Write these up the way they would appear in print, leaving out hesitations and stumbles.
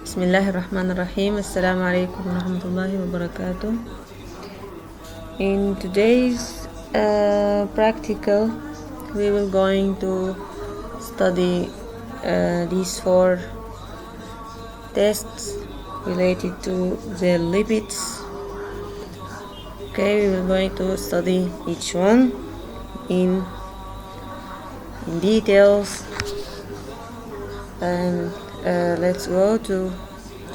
Bismillahirrahmanirrahim. Assalamu alaikum warahmatullahi wabarakatuh. In today's practical, we will going to study these 4 tests related to the lipids. Okay, we will going to study each one in details, and let's go to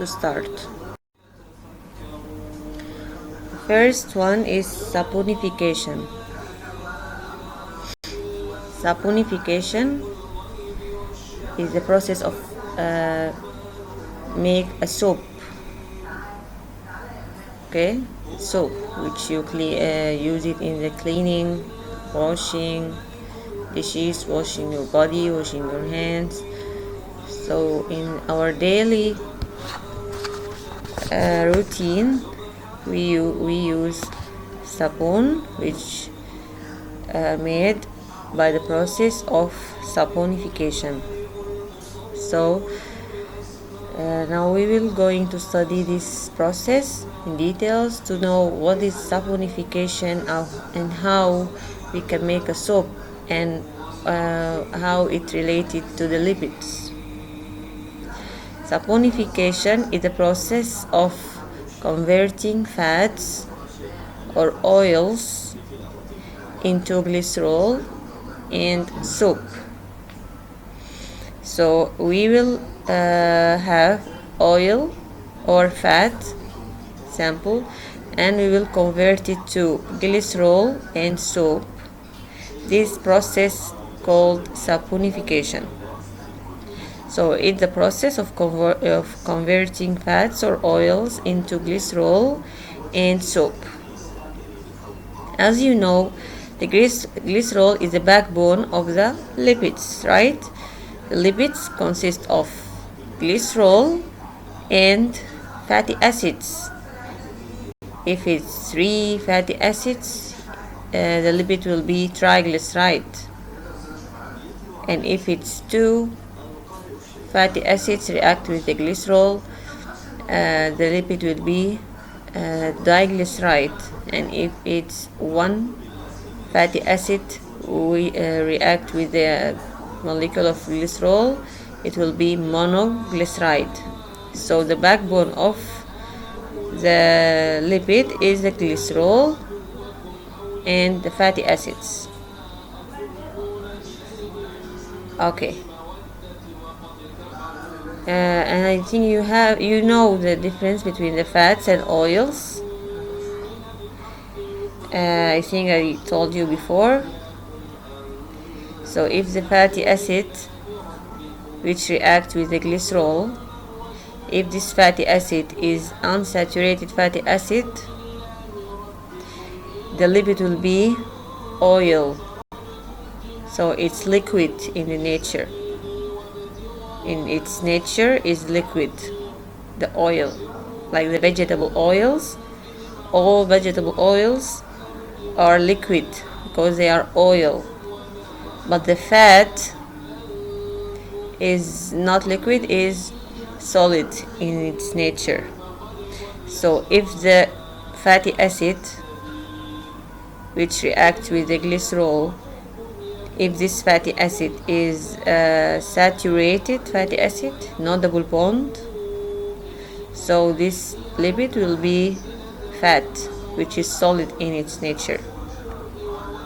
start. First one is saponification. Saponification is the process of make a soap. Okay, soap which you use it in the cleaning, washing dishes, washing your body, washing your hands. So in our daily routine, we use sapon, which made by the process of saponification. So now we will going to study this process in details to know what is saponification and how we can make a soap, and how it related to the lipids. Saponification is the process of converting fats or oils into glycerol and soap. So we will have oil or fat sample, and we will convert it to glycerol and soap. This process called saponification. So it's the process of converting fats or oils into glycerol and soap. As you know, the glycerol is the backbone of the lipids, right? The lipids consist of glycerol and fatty acids. If it's 3 fatty acids, the lipid will be triglyceride. And if it's 2 fatty acids react with the glycerol, the lipid will be diglyceride. And if it's 1 fatty acid react with the molecule of glycerol, it will be monoglyceride. So the backbone of the lipid is the glycerol and the fatty acids. Okay. And I think you know the difference between the fats and oils. I think I told you before. So if the fatty acid which reacts with the glycerol, if this fatty acid is unsaturated fatty acid, the lipid will be oil. So it's liquid in the nature. In its nature is liquid, the oil, like the vegetable oils. All vegetable oils are liquid because they are oil, but the fat is not liquid, is solid in its nature. So if the fatty acid which reacts with the glycerol, if this fatty acid is saturated fatty acid, not double bond, so this lipid will be fat, which is solid in its nature.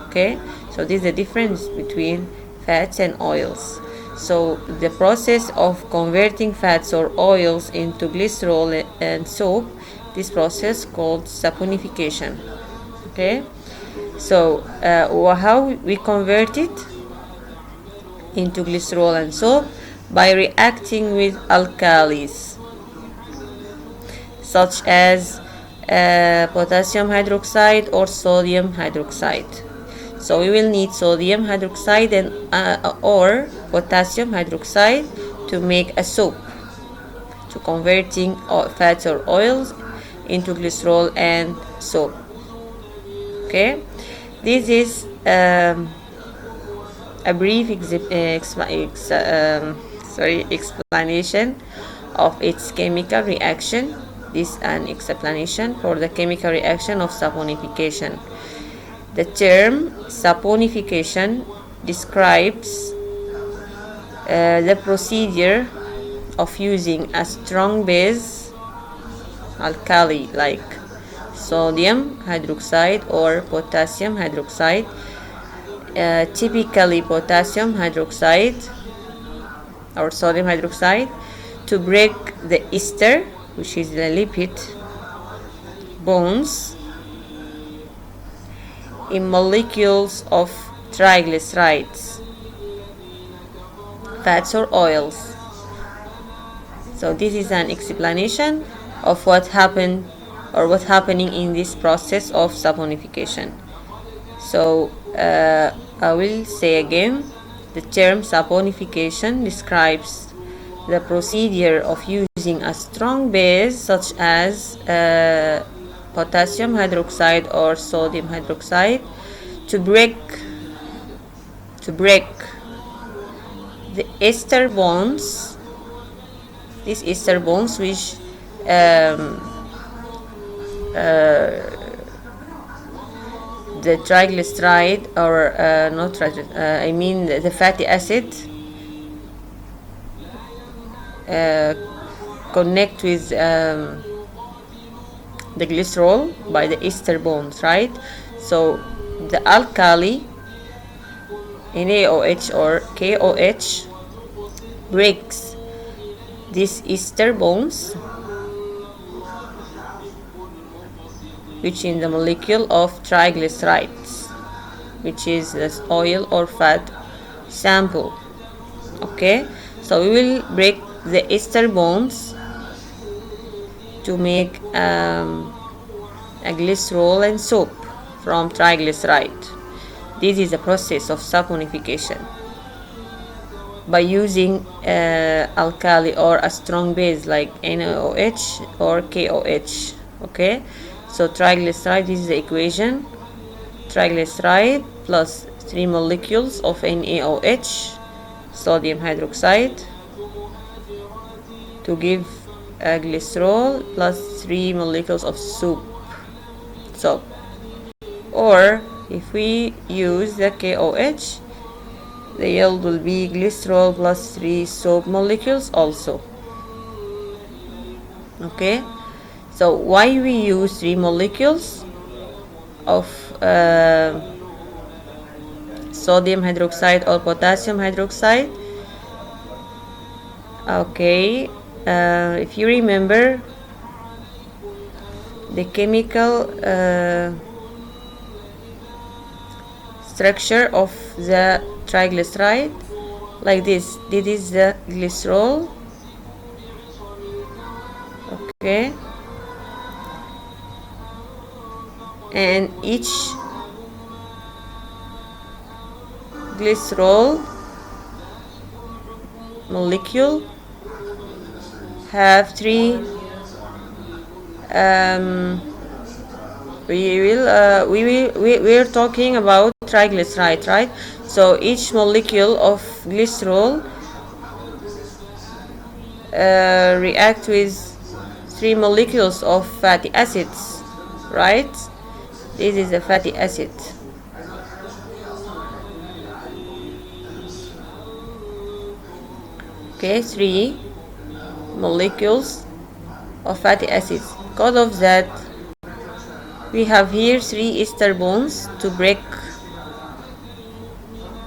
Okay, so this is the difference between fats and oils. So the process of converting fats or oils into glycerol and soap, this process called saponification. Okay, so how we convert it into glycerol and soap? By reacting with alkalis such as potassium hydroxide or sodium hydroxide. So we will need sodium hydroxide and or potassium hydroxide to make a soap, to converting fats or oils into glycerol and soap. Okay, this is a brief explanation of its chemical reaction. This is an explanation for the chemical reaction of saponification. The term saponification describes the procedure of using a strong base, alkali, like sodium hydroxide or potassium hydroxide, typically potassium hydroxide or sodium hydroxide, to break the ester, which is the lipid bonds, in molecules of triglycerides, fats or oils. So this is an explanation of what happened or what's happening in this process of saponification. So I will say again, the term saponification describes the procedure of using a strong base such as potassium hydroxide or sodium hydroxide to break the ester bonds, these ester bonds which the triglyceride or not triglyceride, I mean the fatty acid connect with the glycerol by the ester bonds, right? So the alkali NaOH or KOH breaks these ester bonds, which in the molecule of triglycerides, which is this oil or fat sample. Okay, so we will break the ester bonds to make a glycerol and soap from triglyceride. This is a process of saponification by using alkali or a strong base like NaOH or KOH. Okay, so triglyceride, this is the equation: triglyceride plus 3 molecules of NaOH, sodium hydroxide, to give a glycerol plus 3 molecules of soap. Or if we use the KOH, the yield will be glycerol plus 3 soap molecules also. Okay, so why we use 3 molecules of sodium hydroxide or potassium hydroxide? Okay, if you remember the chemical structure of the triglyceride, like this is the glycerol. Okay, and each glycerol molecule have 3 we're talking about triglyceride, right? So each molecule of glycerol react with 3 molecules of fatty acids, right? This is a fatty acid. Okay, 3 molecules of fatty acids. Because of that, we have here 3 ester bonds to break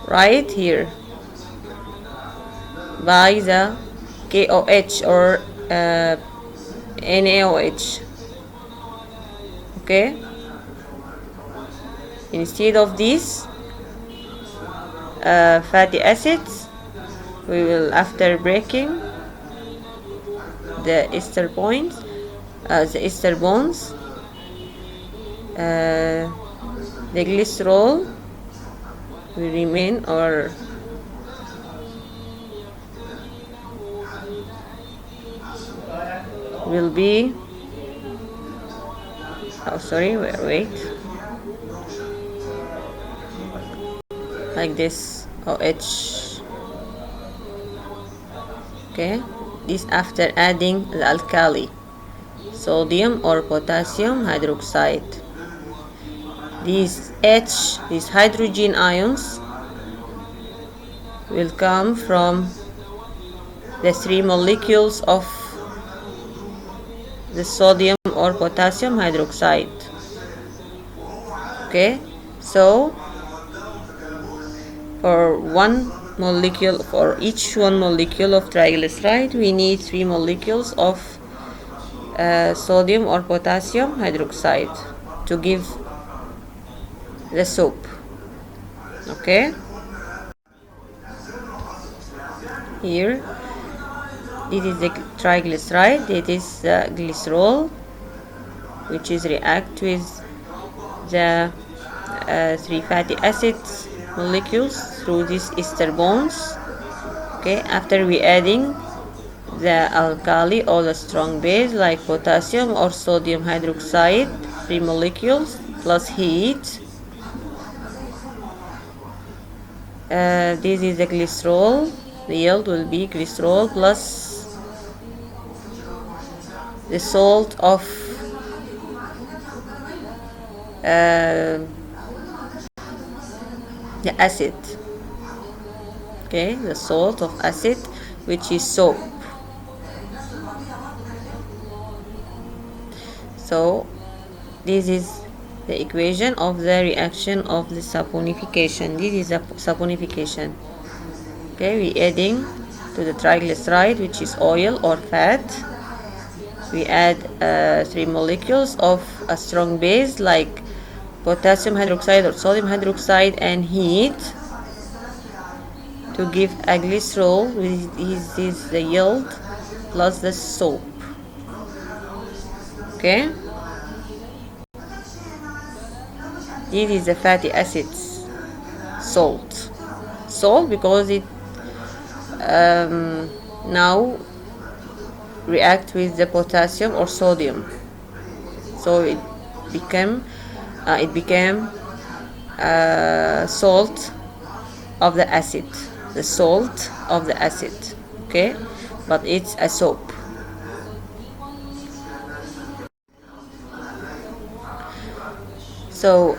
right here by the KOH or NaOH. Okay, instead of these fatty acids, we will, after breaking the ester bonds, the glycerol will remain or will be wait like this OH. Okay, this after adding the alkali, sodium or potassium hydroxide. These hydrogen ions will come from the 3 molecules of the sodium or potassium hydroxide. Okay, so for each one molecule of triglyceride, we need 3 molecules of sodium or potassium hydroxide to give the soap. Okay, here this is the triglyceride, it is the glycerol, which is react with the 3 fatty acids molecules through these ester bonds. Okay, after we adding the alkali or the strong base like potassium or sodium hydroxide, 3 molecules plus heat, this is the glycerol. The yield will be glycerol plus the salt of the acid. Okay, the salt of acid, which is soap. So this is the equation of the reaction of the saponification. This is a saponification. Okay, we adding to the triglyceride, which is oil or fat. We add 3 molecules of a strong base like potassium hydroxide or sodium hydroxide and heat to give a glycerol, which is the yield plus the soap. Okay, this is the fatty acids salt because it now react with the potassium or sodium, so it became salt of the acid, the salt of the acid. Okay, but it's a soap. So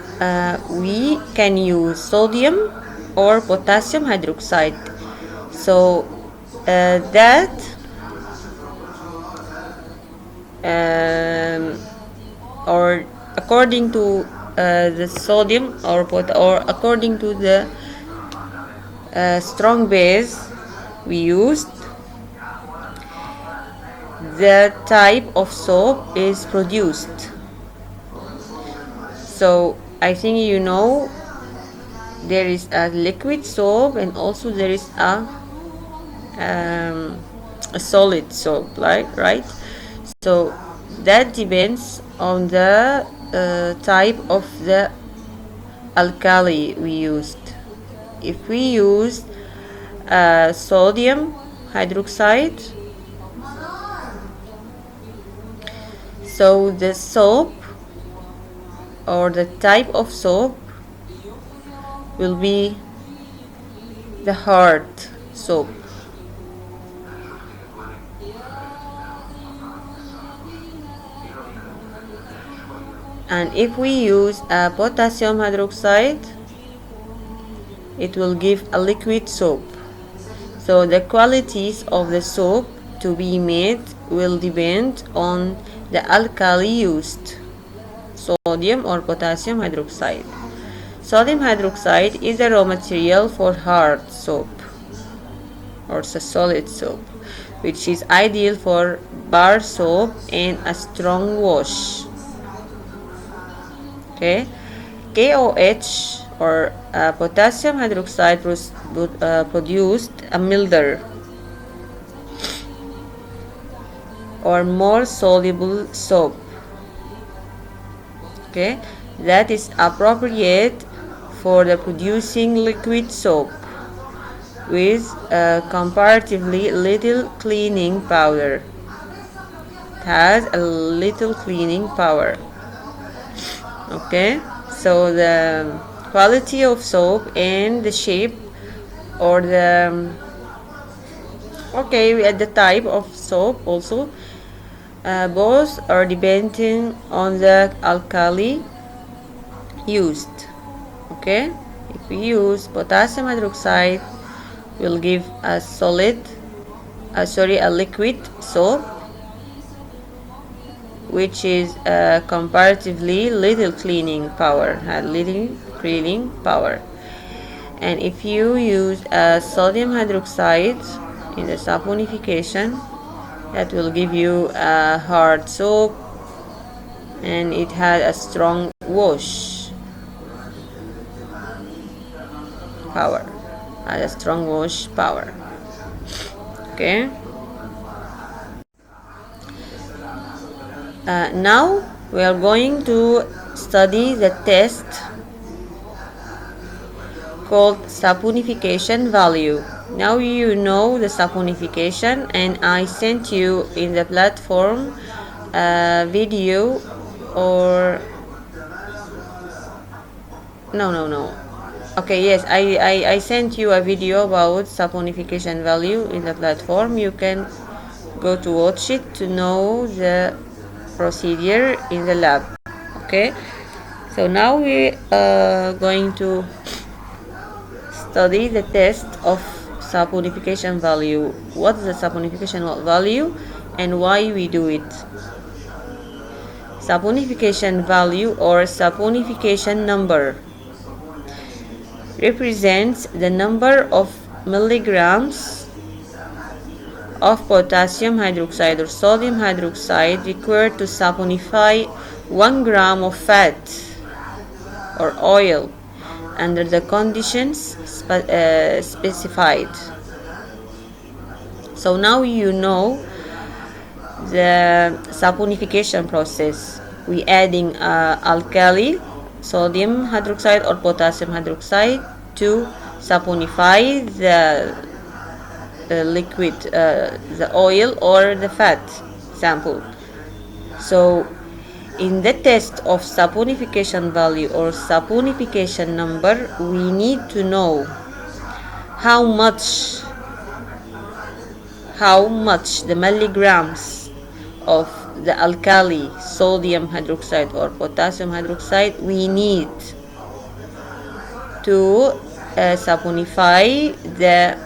we can use sodium or potassium hydroxide. So that or according to the sodium or according to the strong base we used, the type of soap is produced. So I think you know there is a liquid soap and also there is a solid soap, right? So that depends on the type of the alkali we used. If we used sodium hydroxide, so the soap or the type of soap will be the hard soap. And if we use potassium hydroxide, it will give a liquid soap. So the qualities of the soap to be made will depend on the alkali used, sodium or potassium hydroxide. Sodium hydroxide is the raw material for hard soap or solid soap, which is ideal for bar soap and a strong wash. Okay, KOH or potassium hydroxide produced a milder or more soluble soap. Okay, that is appropriate for the producing liquid soap with comparatively little cleaning power. It has a little cleaning power. Okay, so the quality of soap and the shape or the Okay, we add the type of soap also. Both are depending on the alkali used. Okay, if we use potassium hydroxide, will give a a liquid soap, which is comparatively little cleaning power, had little cleaning power. And if you use sodium hydroxide in the saponification, that will give you a hard soap, and it had a strong wash power, had a strong wash power. Okay, now we are going to study the test called saponification value. Now you know the saponification, and I sent you in the platform a video, or no. Okay, yes, I sent you a video about saponification value in the platform. You can go to watch it to know the procedure in the lab. Okay, so now we are going to study the test of saponification value. What is the saponification value and why we do it? Saponification value or saponification number represents the number of milligrams of potassium hydroxide or sodium hydroxide required to saponify 1 gram of fat or oil under the conditions specified. So now you know the saponification process. We adding alkali, sodium hydroxide or potassium hydroxide to saponify the liquid, the oil or the fat sample. So in the test of saponification value or saponification number, we need to know how much the milligrams of the alkali, sodium hydroxide or potassium hydroxide we need to saponify the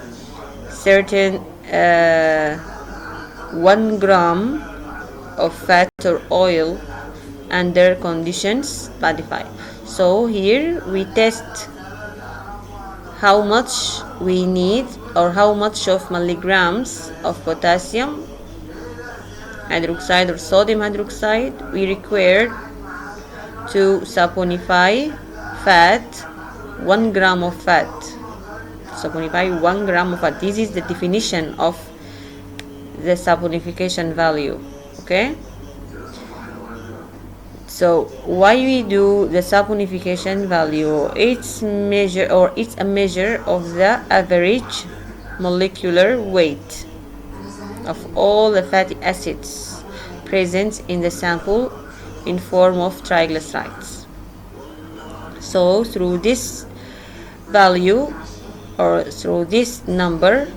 certain 1 gram of fat or oil under conditions specified. So here we test how much we need, or how much of milligrams of potassium hydroxide or sodium hydroxide we require to saponify fat, 1 gram of fat. Saponify 1 gram of fat. This is the definition of the saponification value. Okay, so why we do the saponification value? It's a measure of the average molecular weight of all the fatty acids present in the sample in form of triglycerides. So through this value, or through this number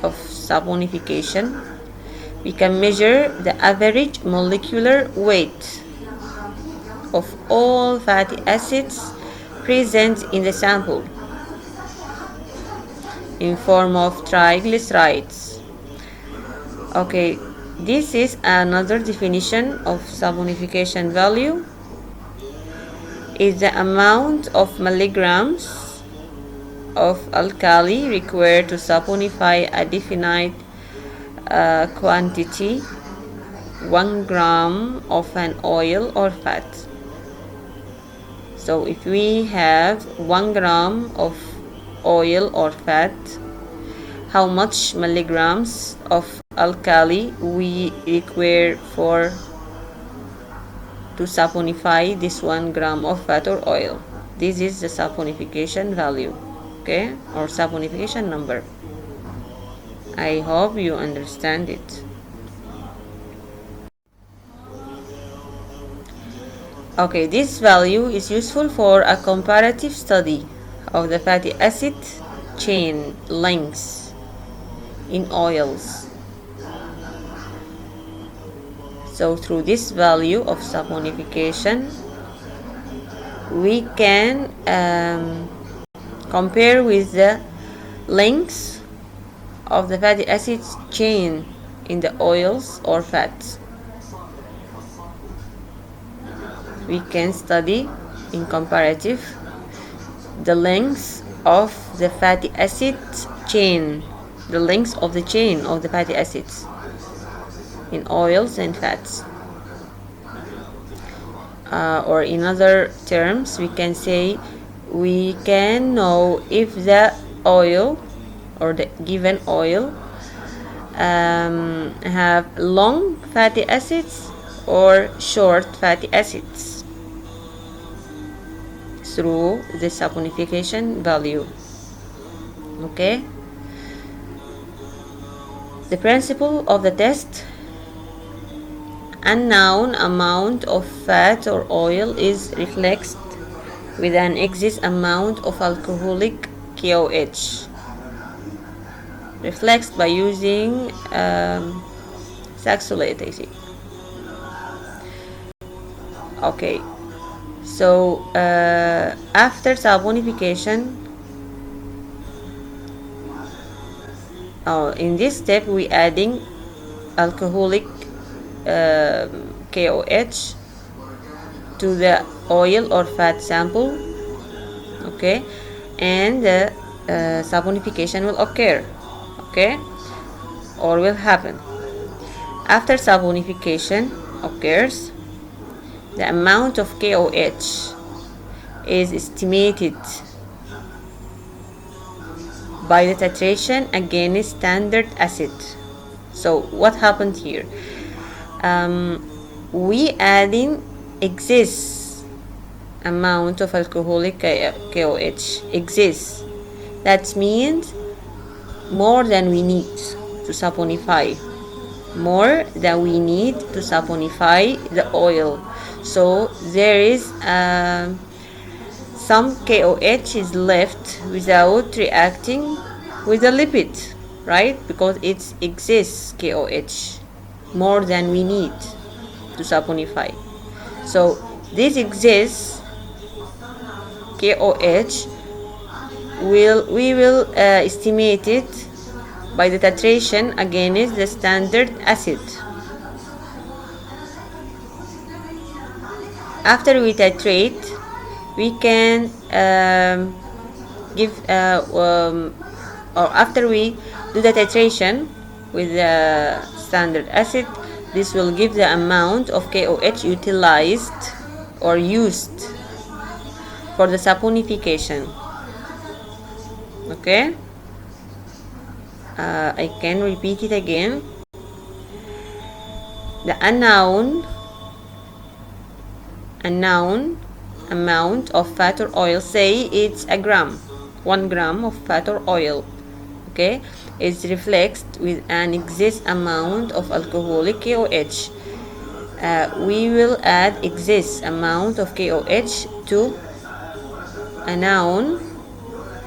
of saponification, we can measure the average molecular weight of all fatty acids present in the sample in form of triglycerides. Okay, this is another definition of saponification value. Is the amount of milligrams of alkali required to saponify a definite quantity, 1 gram of an oil or fat. So if we have 1 gram of oil or fat, how much milligrams of alkali we require to saponify this 1 gram of fat or oil? This is the saponification value, okay, or saponification number. I hope you understand it. Okay, this value is useful for a comparative study of the fatty acid chain lengths in oils. So through this value of saponification, we can compare with the length of the fatty acids chain in the oils or fats. We can study in comparative the length of the fatty acid chain, the length of the chain of the fatty acids in oils and fats. Or in other terms, we can say we can know if the oil or the given oil have long fatty acids or short fatty acids through the saponification value. Okay, the principle of the test: unknown amount of fat or oil is reflexed with an excess amount of alcoholic KOH, reflexed by using saxolate, I think. Okay, so after saponification, in this step we adding alcoholic KOH to the oil or fat sample. Okay, and the saponification will occur. Okay, or will happen. After saponification occurs, the amount of KOH is estimated by the titration against standard acid. So what happened here? We adding excess amount of alcoholic KOH. Excess. That means more than we need to saponify. More than we need to saponify the oil. So there is some KOH is left without reacting with the lipid, right? Because it exists KOH more than we need to saponify. So this exists KOH we will estimate it by the titration against the standard acid. After we titrate, we can give or after we do the titration with the standard acid, this will give the amount of KOH utilized or used for the saponification. Okay, I can repeat it again. The unknown amount of fat or oil, say it's a gram, 1 gram of fat or oil, okay, is reflexed with an excess amount of alcoholic KOH. We will add excess amount of KOH to a known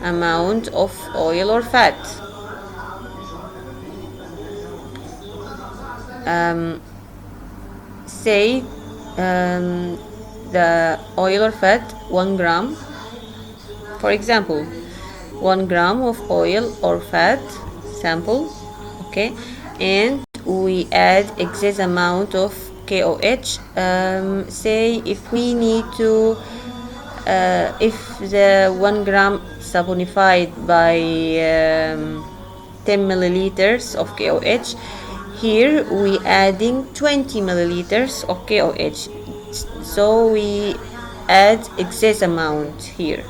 amount of oil or fat. Say the oil or fat 1 gram, for example, 1 gram of oil or fat sample, okay, and we add excess amount of KOH. Say if we need to if the 1 gram saponified by 10 milliliters of KOH, here we adding 20 milliliters of KOH, so we add excess amount here.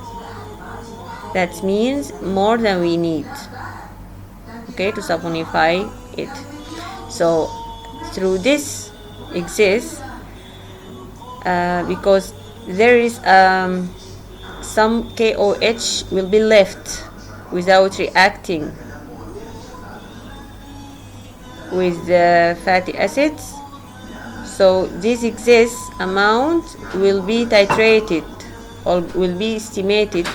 That means more than we need, okay, to saponify it. So through this excess, because there is some KOH will be left without reacting with the fatty acids, so this excess amount will be titrated or will be estimated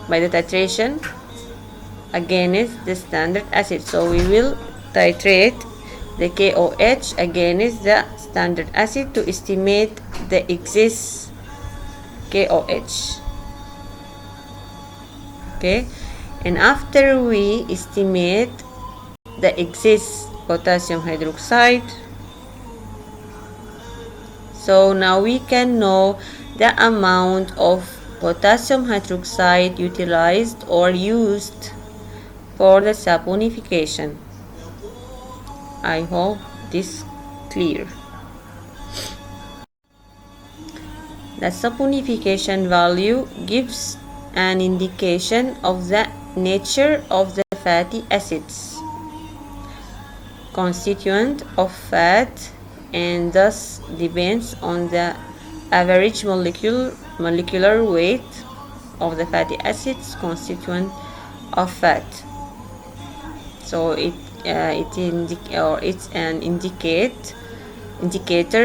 by the titration against the standard acid. So we will titrate the KOH against the standard acid to estimate the excess KOH. Okay, and after we estimate the excess potassium hydroxide, so now we can know the amount of potassium hydroxide utilized or used for the saponification. I hope this clear. The saponification value gives an indication of the nature of the fatty acids, constituent of fat, and thus depends on the average molecular weight of the fatty acids constituent of fat. So it's an indicator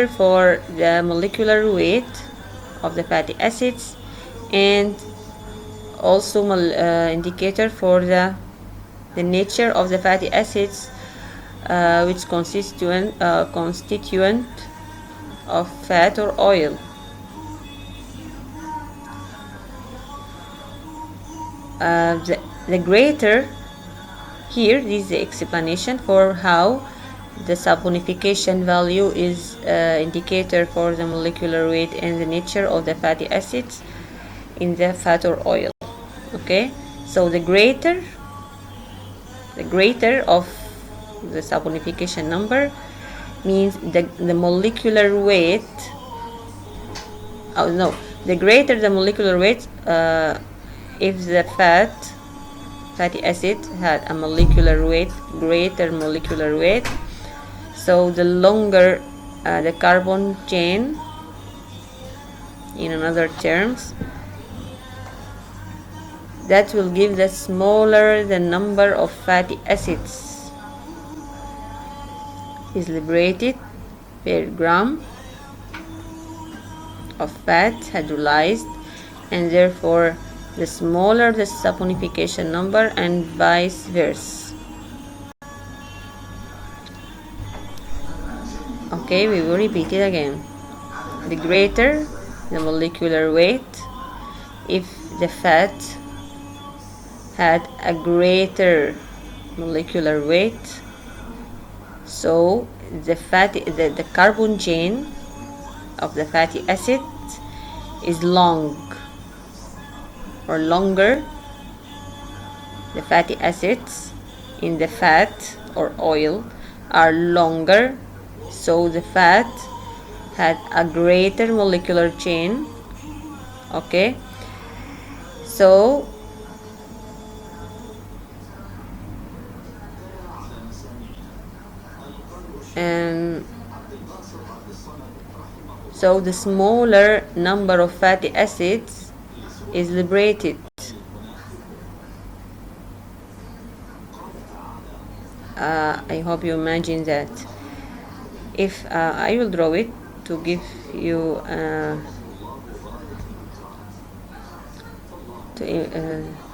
for the molecular weight of the fatty acids, and also indicator for the nature of the fatty acids, which constituent of fat or oil. The greater, here this is the explanation for how the saponification value is indicator for the molecular weight and the nature of the fatty acids in the fat or oil. Okay, so the greater of the saponification number means the molecular weight. Oh no, the greater the molecular weight, if the fatty acid had a greater molecular weight, so the longer the carbon chain, in another terms, that will give the smaller the number of fatty acids is liberated per gram of fat hydrolyzed, and therefore the smaller the saponification number, and vice versa. Okay, we will repeat it again. The greater the molecular weight, if the fat had a greater molecular weight, so the carbon chain of the fatty acid is longer. The fatty acids in the fat or oil are longer, so the fat had a greater molecular chain. Okay, so the smaller number of fatty acids is liberated. I hope you imagine that. If I will draw it to give you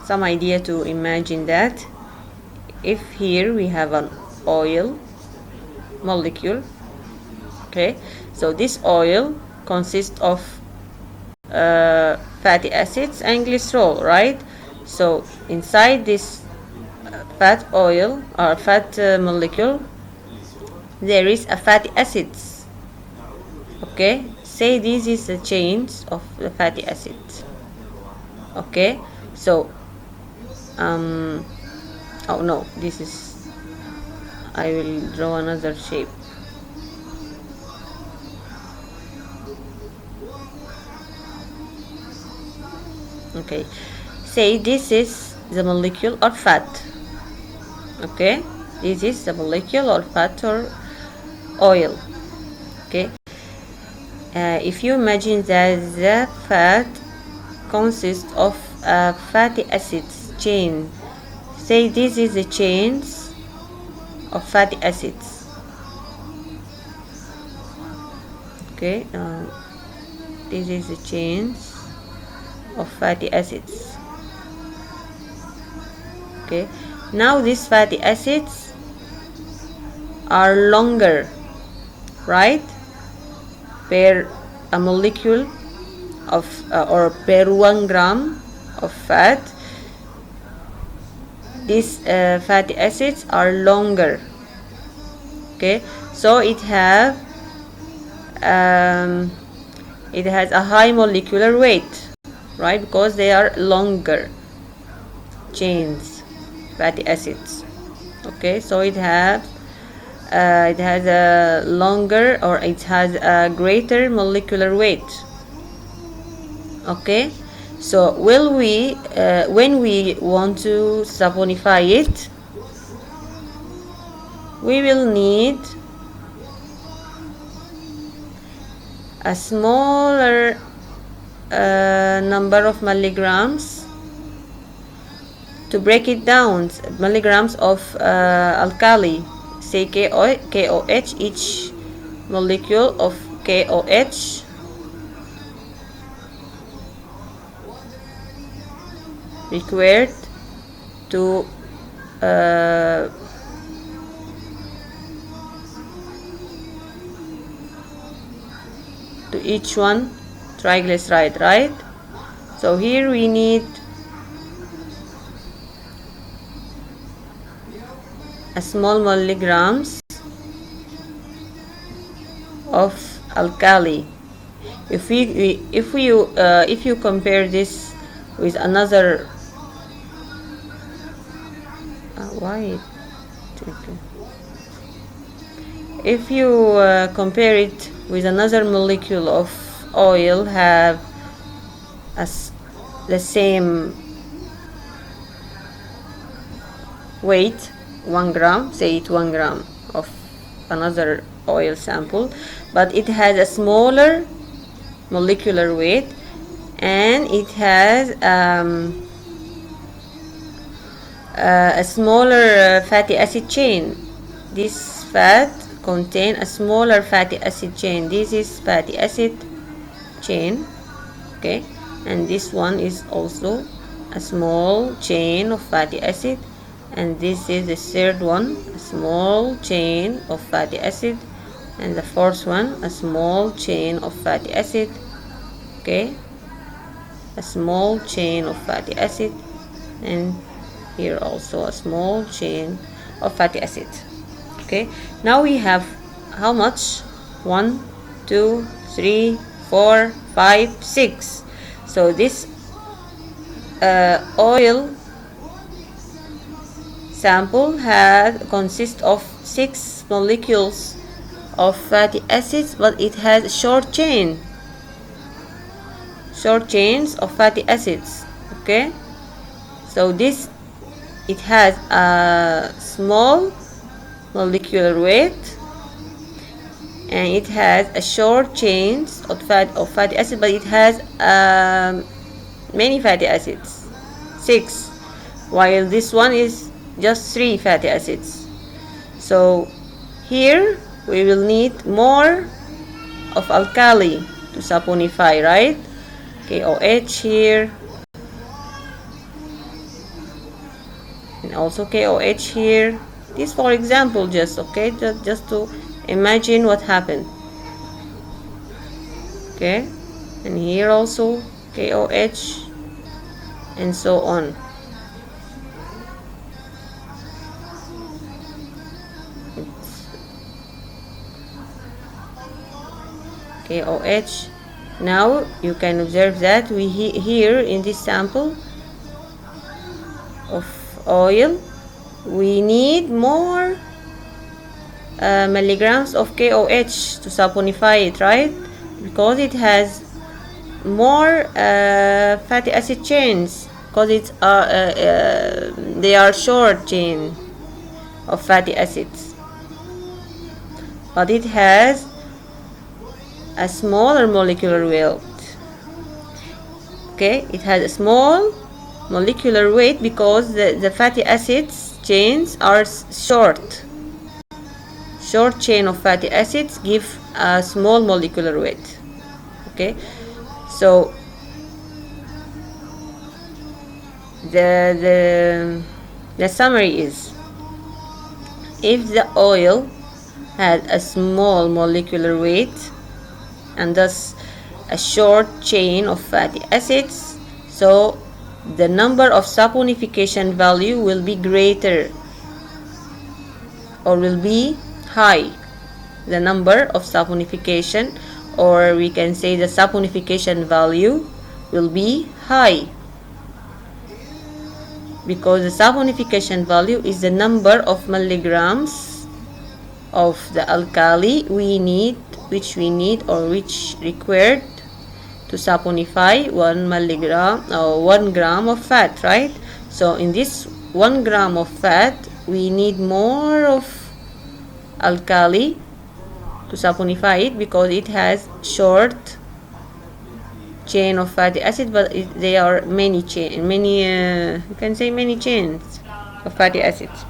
some idea to imagine that. If here we have an oil molecule, okay, so this oil consists of fatty acids and glycerol, right? So inside this fat oil or fat molecule, there is a fatty acids. Okay, say this is the chains of the fatty acids. Okay, so oh no, this is, I will draw another shape. Okay, say this is the molecule or fat. Okay, this is the molecule or fat or oil. Okay, if you imagine that the fat consists of fatty acids chain, say this is the chains of fatty acids. Okay, this is the chains of fatty acids. Okay, Now these fatty acids are longer, right? Per a molecule of or per 1 gram of fat, these fatty acids are longer. Okay, so it has a high molecular weight, right? Because they are longer chains, fatty acids. Okay, so it has a longer, or it has a greater molecular weight. Okay, so when we want to saponify it, we will need a smaller number of milligrams to break it down, milligrams of alkali, say KOH, each molecule of KOH required to each one triglyceride, right? So here we need a small milligrams of alkali. If you compare this with another if you compare it with another molecule of oil, have the same weight, 1 gram, say it 1 gram of another oil sample, but it has a smaller molecular weight, and it has a smaller fatty acid chain. This fat contain a smaller fatty acid chain. This is fatty acid chain, okay, and this one is also a small chain of fatty acid, and this is the third one, a small chain of fatty acid, and the fourth one, a small chain of fatty acid. Okay, a small chain of fatty acid, and here also a small chain of fatty acid. Okay, now we have how much? 1, 2, 3, 4, 5, 6. So this oil sample consists of 6 molecules of fatty acids, but it has short chains of fatty acids. Okay, so it has a small molecular weight, and it has a short chains of fatty acid, but it has many fatty acids, 6, while this one is just 3 fatty acids. So here we will need more of alkali to saponify, right? KOH here, and also KOH here. This, for example, just to imagine what happened. Okay, and here also KOH, and so on. KOH. Now you can observe that we here in this sample of oil, we need more milligrams of KOH to saponify it, right? Because it has more fatty acid chains, because it's they are short chain of fatty acids, but it has a smaller molecular weight. Okay, it has a small molecular weight because the fatty acids chains are short chain of fatty acids give a small molecular weight. Okay, so The summary is, if the oil had a small molecular weight and thus a short chain of fatty acids, so the number of saponification value will be greater or will be high. The number of saponification, or we can say the saponification value, will be high, because the saponification value is the number of milligrams of the alkali which required to saponify 1 milligram or 1 gram of fat, right? So in this 1 gram of fat, we need more of alkali to saponify it, because it has short chain of fatty acid, but they are many you can say many chains of fatty acids.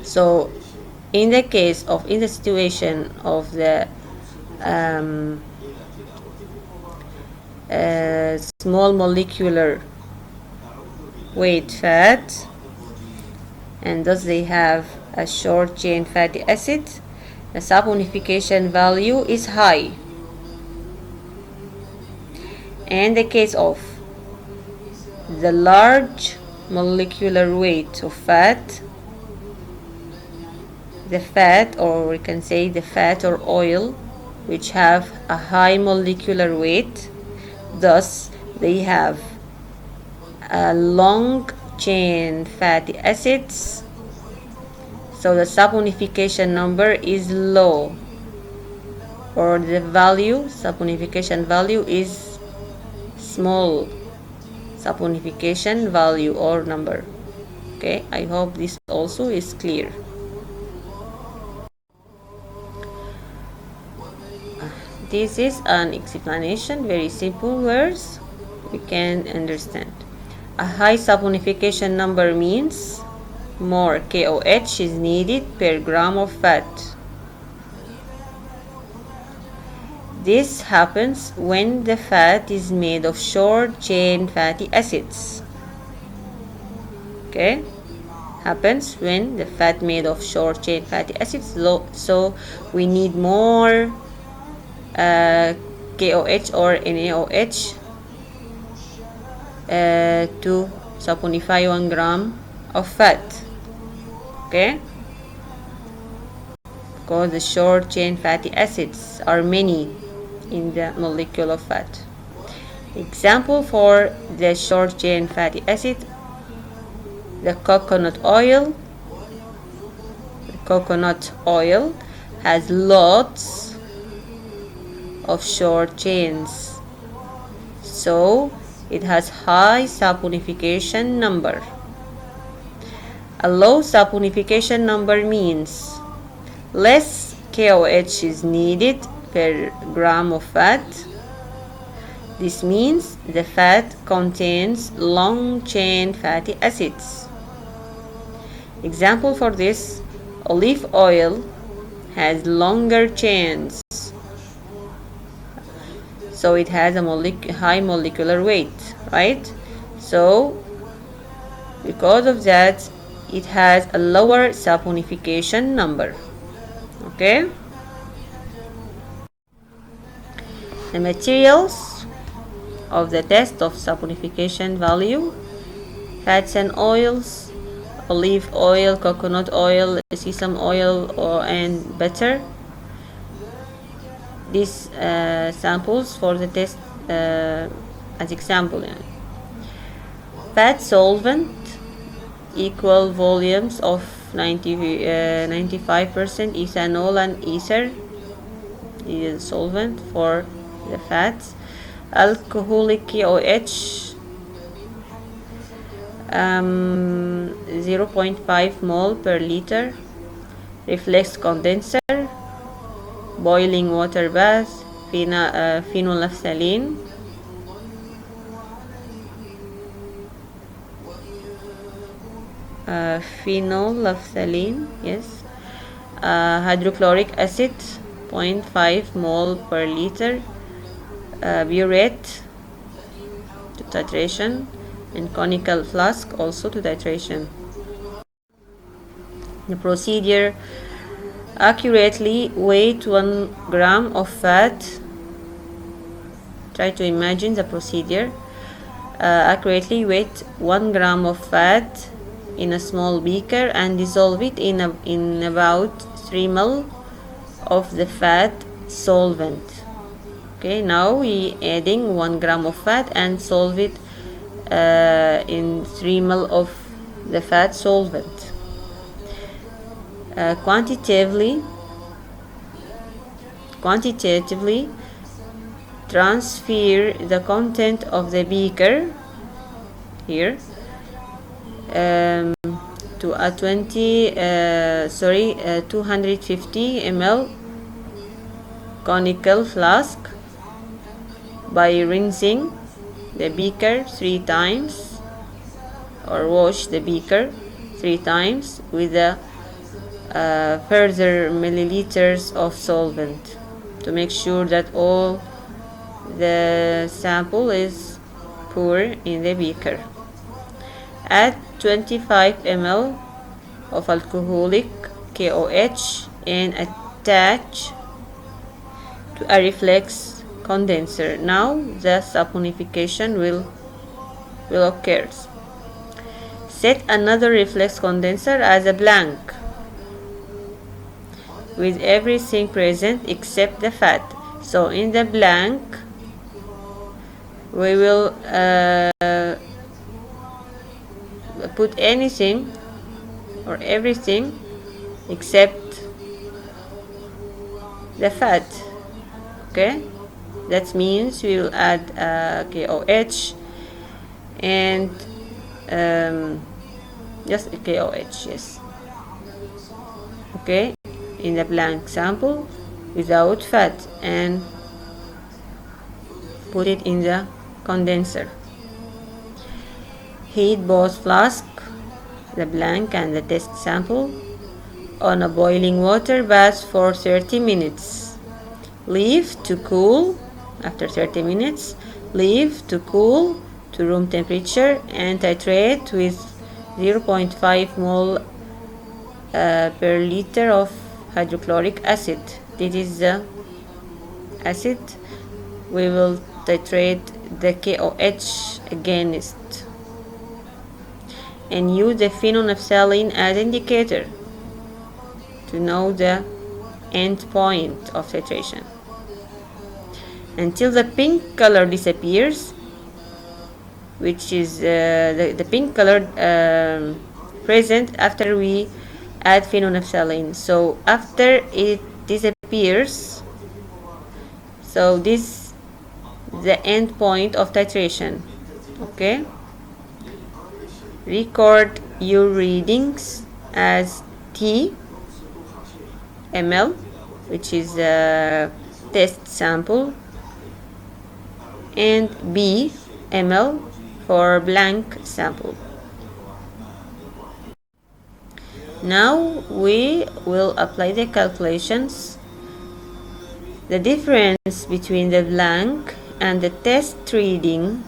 So in the situation of the small molecular weight fat, and thus they have a short chain fatty acid, the saponification value is high. In the case of the large molecular weight of fat, the fat, or we can say the fat or oil, which have a high molecular weight, thus they have a long chain fatty acids, so the saponification number is low, or the saponification value is small saponification value or number. Okay, I hope this also is clear. This is an explanation, very simple words we can understand. A high saponification number means more KOH is needed per gram of fat. This happens when the fat is made of short chain fatty acids. Okay, happens when the fat made of short chain fatty acids, so we need more KOH or NaOH to saponify 1 gram of fat. Okay, because the short chain fatty acids are many in the molecule of fat. Example for the short chain fatty acid: the coconut oil. The coconut oil has lots of short chains, so it has high saponification number. A low saponification number means less KOH is needed per gram of fat. This means the fat contains long chain fatty acids. Example for this: olive oil has longer chains, so it has a high molecular weight, right? So because of that, it has a lower saponification number. Okay, the materials of the test of saponification value: fats and oils, olive oil, coconut oil, sesame oil, and butter. These samples for the test as example. Fat solvent, equal volumes of 95% ethanol and ether is solvent for the fats. Alcoholic KOH 0.5 mole per liter. Reflex condenser, boiling water bath, phenolphthalein. Phenolphthalein, yes. Hydrochloric acid 0.5 mole per liter. Burette to titration. and conical flask also to titration. The procedure: accurately weight 1 gram of fat. Try to imagine the procedure. Accurately weight 1 gram of fat in a small beaker and dissolve it in about 3 ml of the fat solvent. Okay, now we adding 1 gram of fat and solve it in 3 ml of the fat solvent. Quantitatively transfer the content of the beaker here to a 250 ml conical flask by rinsing the beaker 3 times, or wash the beaker 3 times with the further milliliters of solvent to make sure that all the sample is poured in the beaker. Add 25 ml of alcoholic KOH and attach to a reflex condenser. Now the saponification will occur. Set another reflex condenser as a blank with everything present except the fat. So in the blank we will put anything or everything except the fat. Okay, that means we will add KOH and just KOH, yes. Okay, in the blank sample without fat, and put it in the condenser. Heat both flask, the blank and the test sample, on a boiling water bath for 30 minutes. Leave to cool. After 30 minutes, leave to cool to room temperature and titrate with 0.5 mol per liter of hydrochloric acid. This is the acid we will titrate the KOH against, and use the phenolphthalein as indicator to know the end point of titration until the pink color disappears, which is the pink color present after we add phenolphthalein. So after it disappears, so this is the end point of titration. Okay, record your readings as T ml, which is a test sample, and B ml for blank sample. Now we will apply the calculations. The difference between the blank and the test reading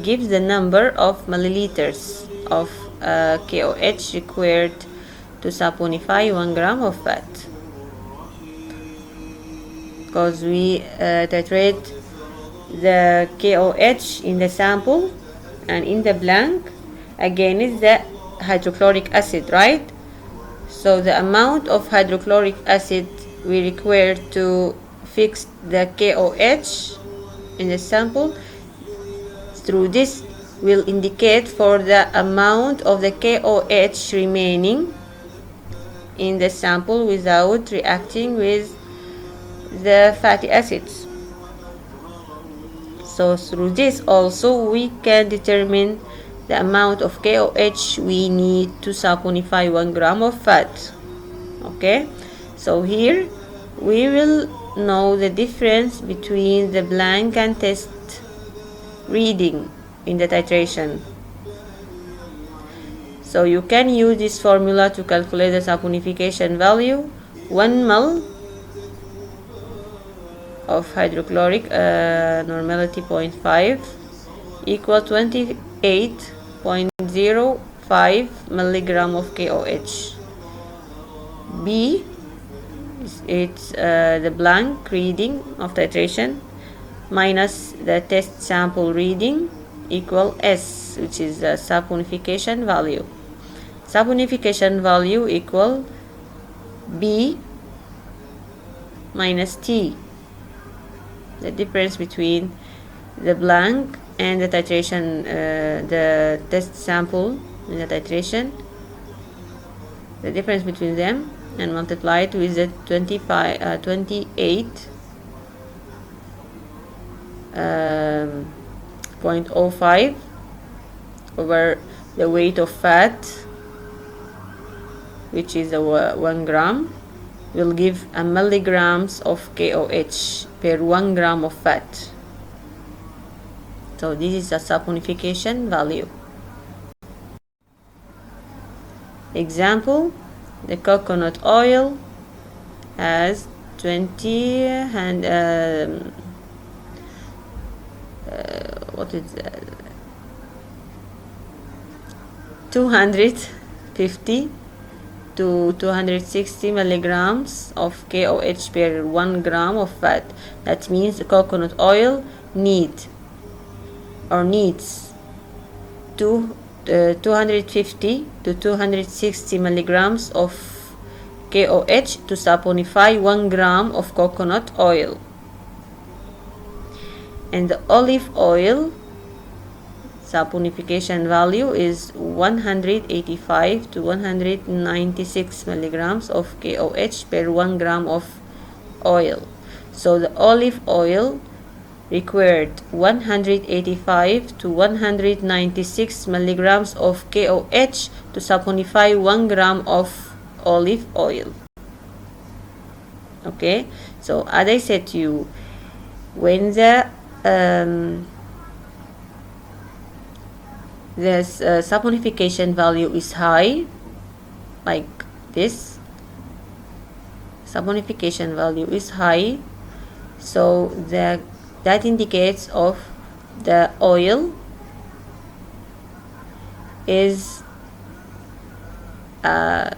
gives the number of milliliters of KOH required to saponify 1 gram of fat, because we titrate the KOH in the sample, and in the blank again is the hydrochloric acid, right? So the amount of hydrochloric acid we require to fix the KOH in the sample, through this will indicate for the amount of the KOH remaining in the sample without reacting with the fatty acids. So through this also we can determine the amount of KOH we need to saponify 1 gram of fat. Okay, so here we will know the difference between the blank and test reading in the titration. So you can use this formula to calculate the saponification value. 1 ml of hydrochloric, normality 0.5, equal 28.05 milligram of KOH. B, it's the blank reading of titration minus the test sample reading equal S, which is the saponification value. Saponification value equal B minus T, the difference between the blank and the titration, the test sample and the titration, the difference between them, and multiply it with the 28.05 over the weight of fat, which is 1 gram, will give a milligrams of KOH per 1 gram of fat. So this is a saponification value. Example, the coconut oil has 20 and 250 to 260 milligrams of KOH per 1 gram of fat. That means the coconut oil needs 250 to 260 milligrams of KOH to saponify 1 gram of coconut oil. And the olive oil saponification value is 185 to 196 milligrams of KOH per 1 gram of oil. So the olive oil required 185 to 196 milligrams of KOH to saponify 1 gram of olive oil. Okay, so as I said to you, when the saponification value is high, like this, saponification value is high, so that indicates of the oil is had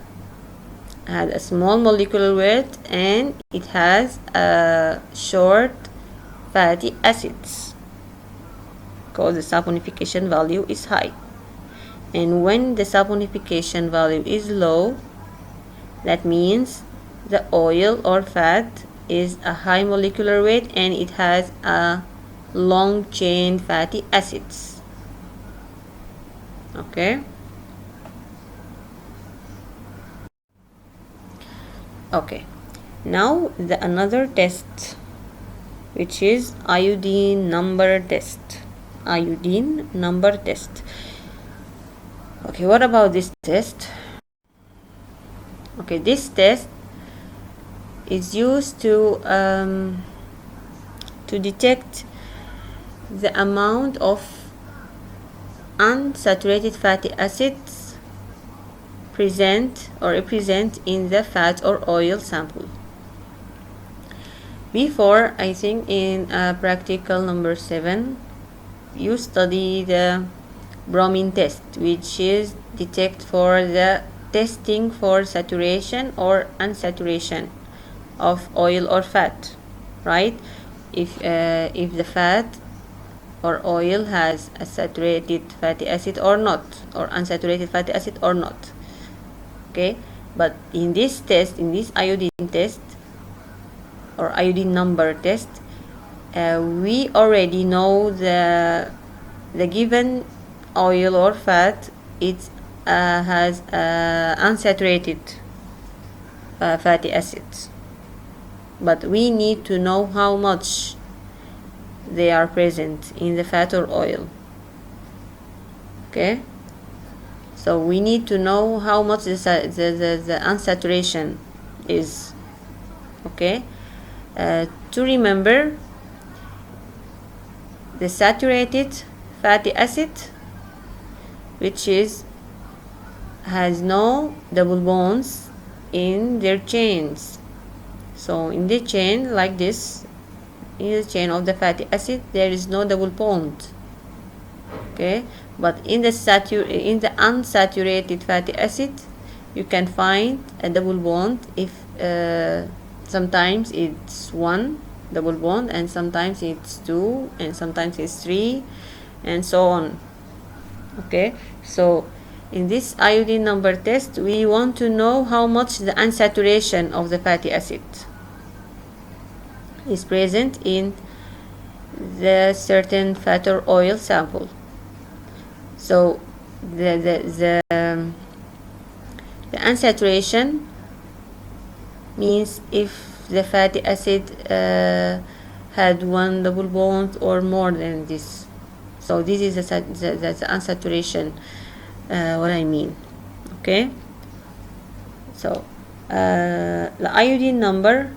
a small molecular weight and it has a short fatty acids, because the saponification value is high. And when the saponification value is low, that means the oil or fat is a high molecular weight and it has a long chain fatty acids. Okay. Okay, now another test, which is iodine number test. Iodine number test. Okay, what about this test? Okay, this test is used to detect the amount of unsaturated fatty acids present or represent in the fat or oil sample. Before, I think in practical number 7, you study the bromine test, which is detect for the testing for saturation or unsaturation of oil or fat, right? If the fat or oil has a saturated fatty acid or not, or unsaturated fatty acid or not. Okay, but in this test, in this iodine test or iodine number test, we already know the given oil or fat, it has unsaturated fatty acids, but we need to know how much they are present in the fat or oil. Okay, so we need to know how much the unsaturation is. Okay, to remember, the saturated fatty acid, which has no double bonds in their chains. So in the chain like this, in the chain of the fatty acid, there is no double bond. Okay, but in the unsaturated fatty acid, you can find a double bond if sometimes it's one double bond, and sometimes it's two, and sometimes it's three, and so on. Okay, so in this iodine number test, we want to know how much the unsaturation of the fatty acid is present in the certain fat or oil sample. So the unsaturation means if the fatty acid had one double bond or more than this. So this is the unsaturation, what I mean. Okay, so the iodine number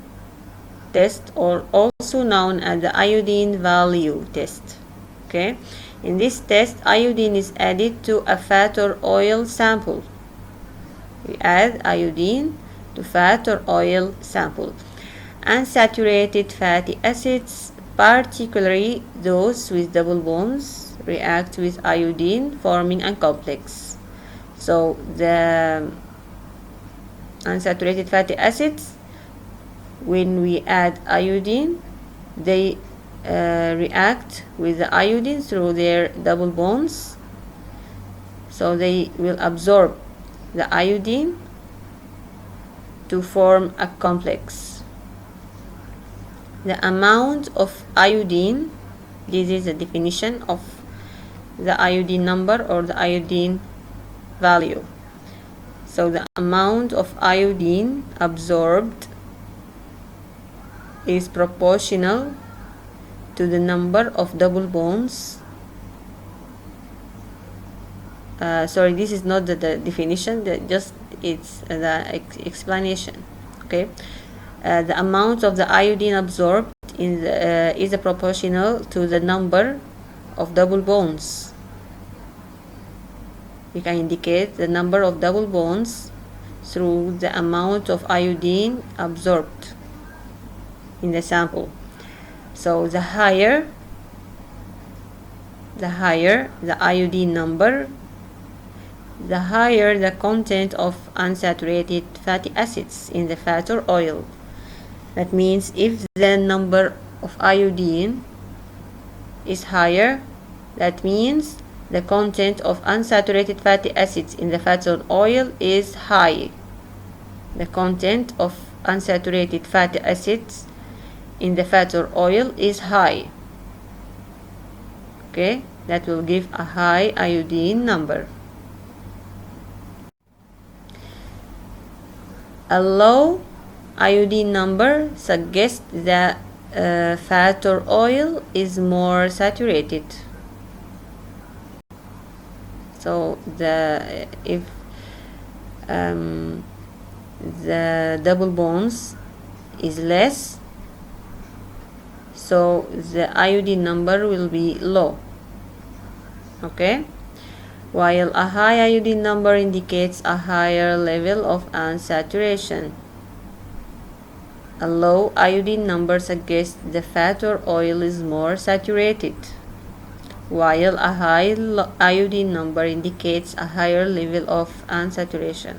test, or also known as the iodine value test. Okay, in this test, iodine is added to a fat or oil sample. We add iodine to fat or oil sample. Unsaturated fatty acids, particularly those with double bonds, react with iodine, forming a complex. So the unsaturated fatty acids, when we add iodine, they react with the iodine through their double bonds, so they will absorb the iodine to form a complex. The amount of iodine, this is the definition of the iodine number or the iodine value. So the amount of iodine absorbed is proportional to the number of double bonds. Sorry, this is not the definition, just it's the explanation. Okay, the amount of the iodine absorbed is proportional to the number of double bonds. We can indicate the number of double bonds through the amount of iodine absorbed in the sample. So the higher the iodine number, the higher the content of unsaturated fatty acids in the fat or oil. That means if the number of iodine is higher, that means the content of unsaturated fatty acids in the fat or oil is high. The content of unsaturated fatty acids in the fat or oil is high. Okay, that will give a high iodine number. A low iodine number suggests that fat or oil is more saturated. So if the double bonds is less, so the iodine number will be low. Okay, while a high iodine number indicates a higher level of unsaturation. A low iodine number suggests the fat or oil is more saturated, while a high iodine number indicates a higher level of unsaturation.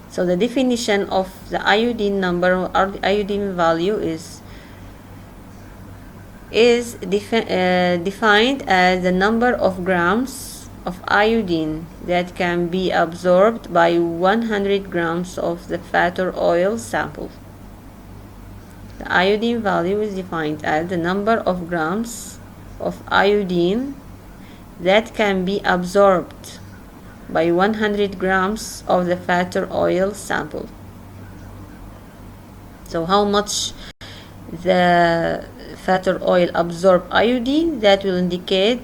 So the definition of the iodine number or the iodine value is defined as the number of grams of iodine that can be absorbed by 100 grams of the fat or oil sample. The iodine value is defined as the number of grams of iodine that can be absorbed by 100 grams of the fat or oil sample. So how much the fat or oil absorb iodine, that will indicate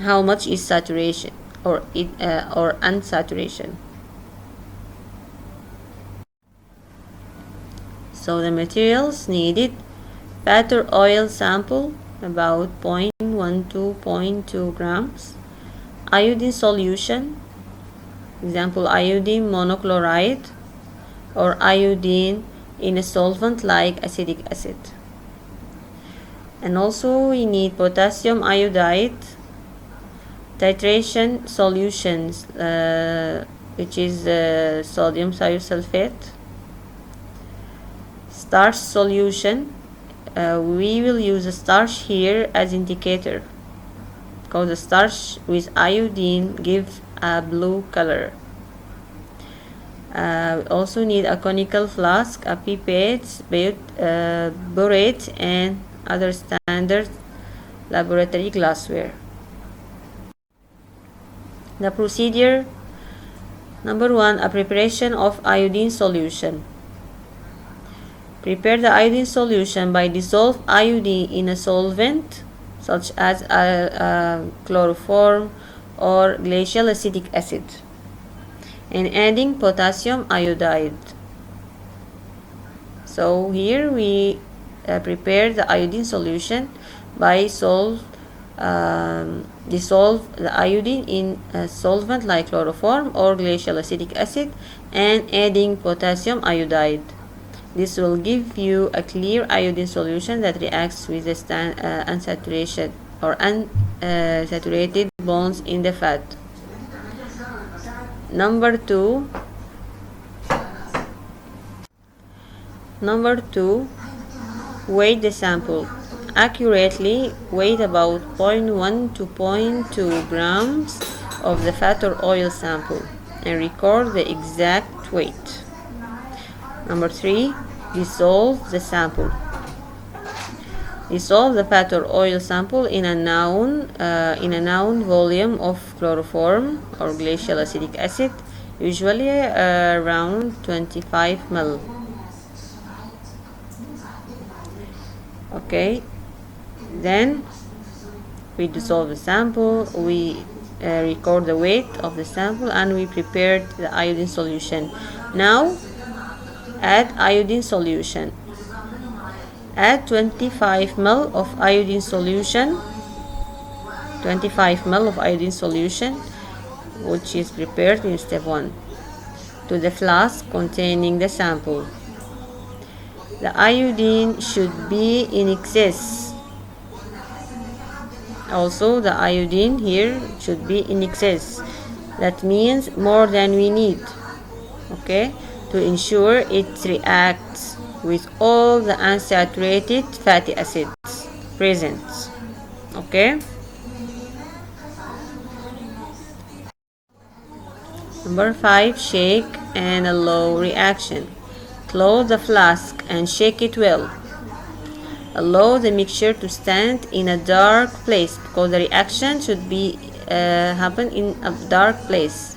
how much is saturation or unsaturation. So the materials needed: fat or oil sample about 0.1 to 0.2 grams, iodine solution, example iodine monochloride or iodine in a solvent like acetic acid. And also we need potassium iodide titration solutions, which is sodium thiosulfate. Starch solution, we will use a starch here as indicator because the starch with iodine gives a blue color. We also need a conical flask, a pipette, burette, and other standard laboratory glassware. The procedure: number 1, a preparation of iodine solution. Prepare the iodine solution by dissolve iodine in a solvent such as chloroform or glacial acetic acid and adding potassium iodide. So here we prepare the iodine solution by dissolve the iodine in a solvent like chloroform or glacial acetic acid and adding potassium iodide. This will give you a clear iodine solution that reacts with the unsaturated or unsaturated bonds in the fat. Number 2, weigh the sample. Accurately weigh about 0.1 to 0.2 grams of the fat or oil sample and record the exact weight. Number 3, dissolve the sample. Dissolve the fat or oil sample in a known volume of chloroform or glacial acetic acid, usually around 25 ml. Okay, then we dissolve the sample, we record the weight of the sample, and we prepared the iodine solution. Now add iodine solution. Add 25 ml of iodine solution, which is prepared in step 1, to the flask containing the sample. The iodine should be in excess. Also, the iodine here should be in excess. That means more than we need. Okay, to ensure it reacts with all the unsaturated fatty acids present. Okay. Number 5, shake and allow reaction. Close the flask and shake it well. Allow the mixture to stand in a dark place because the reaction should be happen in a dark place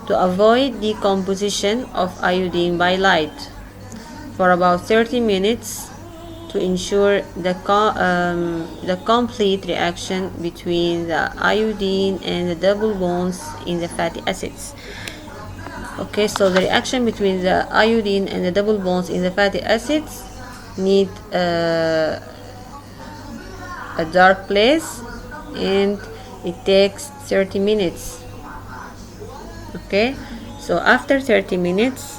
to avoid decomposition of iodine by light for about 30 minutes to ensure the complete reaction between the iodine and the double bonds in the fatty acids. Okay, so the reaction between the iodine and the double bonds in the fatty acids need a dark place and it takes 30 minutes. Okay, so after 30 minutes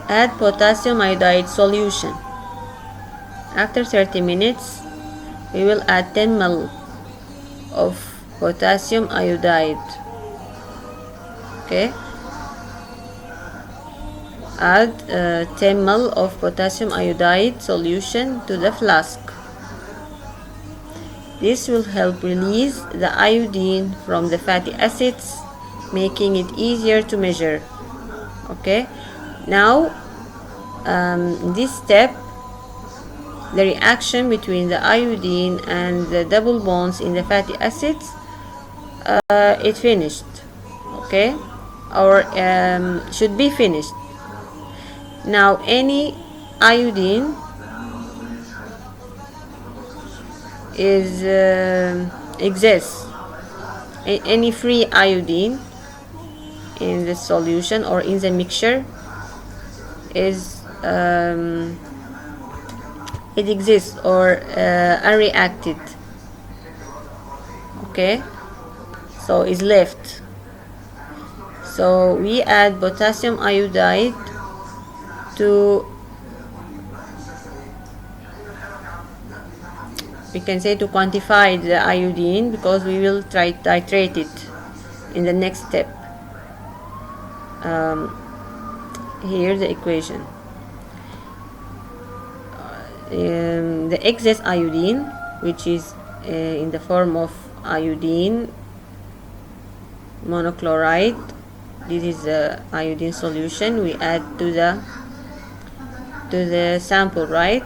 add potassium iodide solution. After 30 minutes we will add 10 ml of potassium iodide. Okay, add 10 ml of potassium iodide solution to the flask. This will help release the iodine from the fatty acids, making it easier to measure. Okay, now in this step the reaction between the iodine and the double bonds in the fatty acids it finished. Okay, or should be finished. Now any iodine is exists, any free iodine in the solution or in the mixture is it exists or unreacted. Okay, so is left. So we add potassium iodide to we can say to quantify the iodine, because we will try titrate it in the next step. Here the equation. The excess iodine, which is in the form of iodine monochloride, this is the iodine solution we add to the sample, right?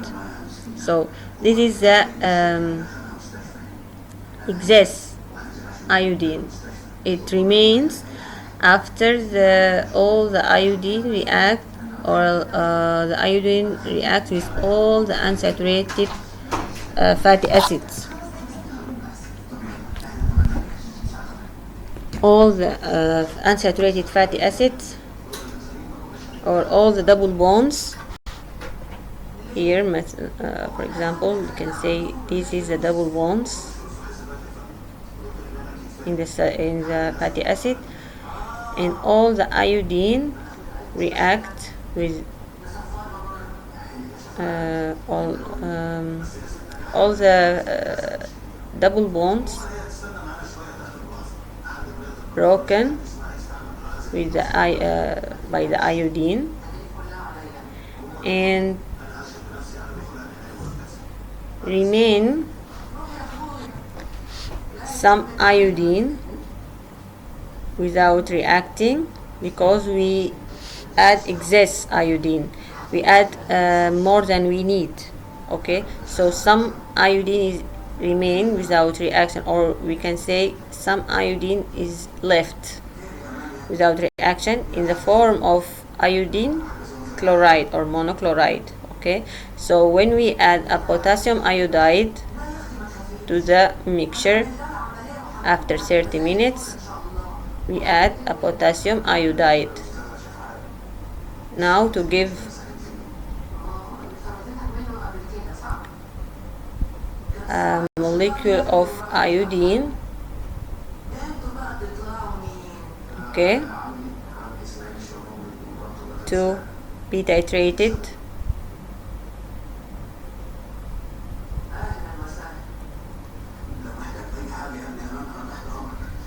So this is the excess iodine. It remains after all the iodine react, or the iodine reacts with all the unsaturated fatty acids. All the unsaturated fatty acids, or all the double bonds. Here, for example, you can say this is the double bonds in the fatty acid, and all the iodine react with all the double bonds broken with by the iodine, and remain some iodine without reacting, because we add excess iodine. We add more than we need. Okay, so some iodine remain without reaction, or we can say some iodine is left without reaction in the form of iodine chloride or monochloride. Okay, so when we add a potassium iodide to the mixture after 30 minutes, we add a potassium iodide. Now to give a molecule of iodine, okay, to be titrated.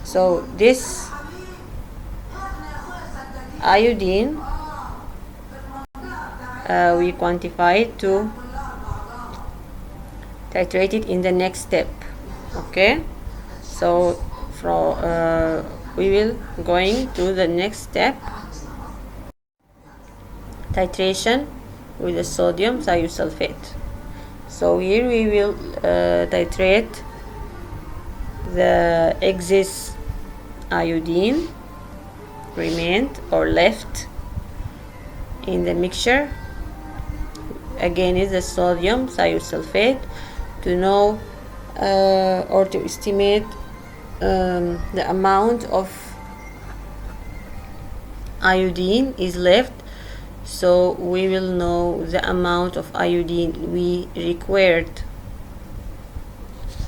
So this iodine we quantify to titrate it in the next step. Okay, so we will going to the next step, titration with the sodium thiosulfate. So here we will titrate the excess iodine remained or left in the mixture. Again is the sodium thiosulfate, to know or to estimate the amount of iodine is left, so we will know the amount of iodine we required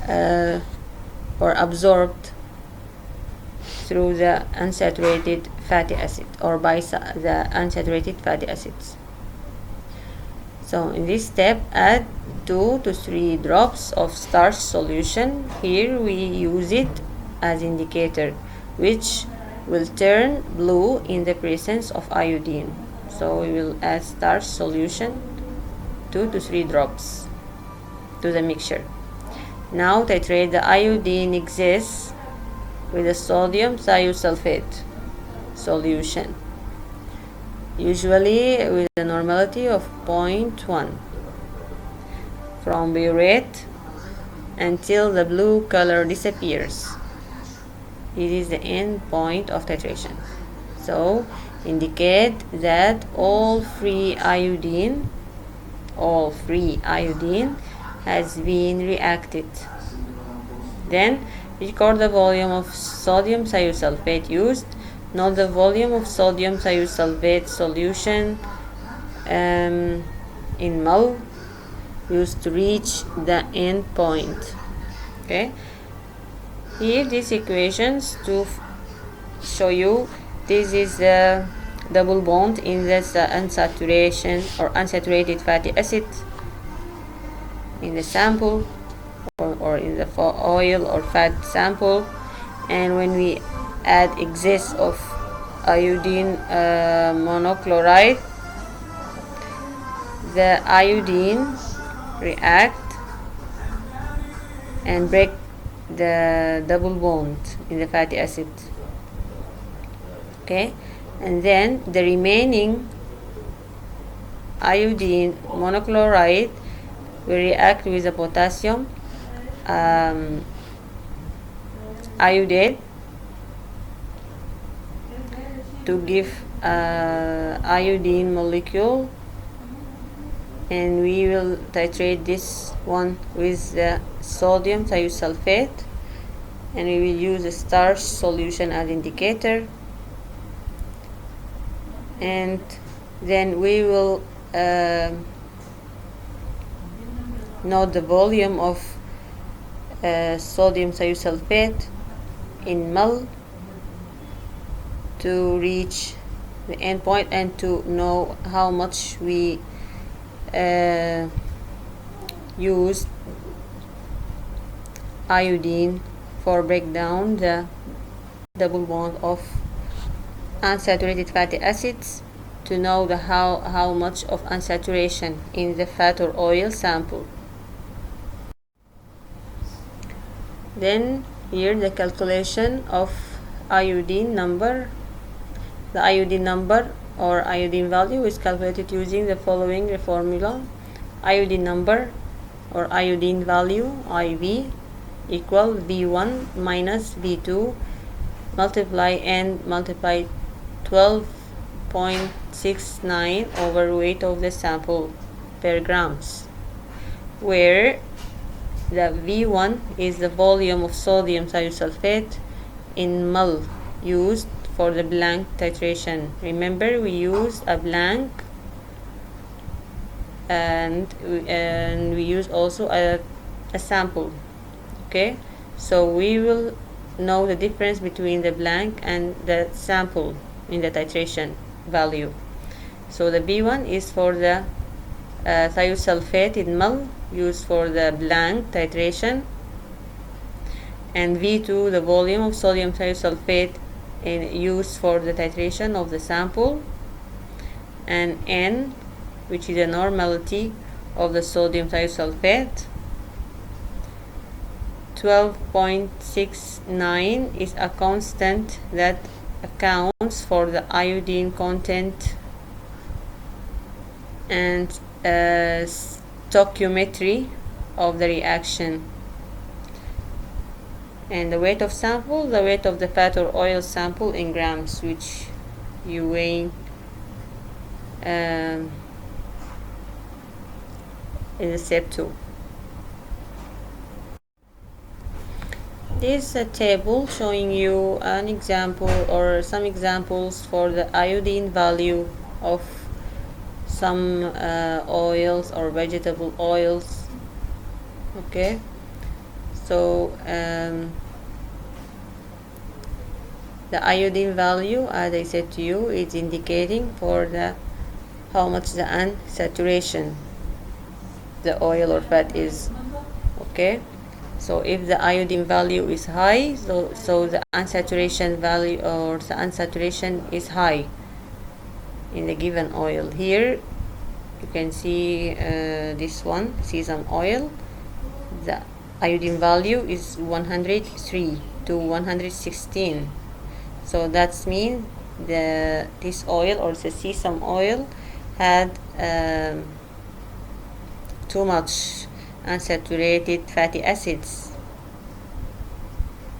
or absorbed through the unsaturated fatty acid, or by the unsaturated fatty acids. So in this step, add 2 to 3 drops of starch solution. Here we use it as indicator, which will turn blue in the presence of iodine. So we will add starch solution 2 to 3 drops to the mixture. Now titrate the iodine excess with the sodium thiosulfate solution, usually with a normality of 0.1, from bio9 until the blue color disappears. This is the end point of titration. So indicate that all free iodine has been reacted. Then record the volume of sodium thiosulfate used. Note the volume of sodium thiosulfate solution in ml used to reach the end point. Okay, here these equations to show you this is the double bond in this unsaturation or unsaturated fatty acid in the sample. or in the oil or fat sample, and when we add excess of iodine monochloride, the iodine react and break the double bond in the fatty acid. Okay, and then the remaining iodine monochloride will react with the potassium iodide to give iodine molecule, and we will titrate this one with the sodium thiosulfate, and we will use a starch solution as indicator, and then we will note the volume of sodium thiosulfate in ml to reach the end point and to know how much we use iodine for breakdown the double bond of unsaturated fatty acids, to know the how much of unsaturation in the fat or oil sample. Then here the calculation of iodine number. The iodine number or iodine value is calculated using the following formula. Iodine number or iodine value, IV, equal V1 minus V2 multiply 12.69 over weight of the sample per grams, where the V1 is the volume of sodium thiosulfate in ml used for the blank titration. Remember, we use a blank, and we use also a sample. Okay, so we will know the difference between the blank and the sample in the titration value. So the B1 is for the thiosulfate in ml used for the blank titration, and V2 the volume of sodium thiosulfate in use for the titration of the sample, and N, which is the normality of the sodium thiosulfate. 12.69 is a constant that accounts for the iodine content and stoichiometry of the reaction. And the weight of sample, the weight of the fat or oil sample in grams, which you weigh in the step 2. This is a table showing you an example or some examples for the iodine value of some oils or vegetable oils. Okay, so the iodine value, as I said to you, is indicating for the how much the unsaturation the oil or fat is. Okay, so if the iodine value is high, so the unsaturation value or the unsaturation is high in the given oil. Here you can see this one, sesame oil. The iodine value is 103 to 116. So that means this oil or the sesame oil had too much unsaturated fatty acids.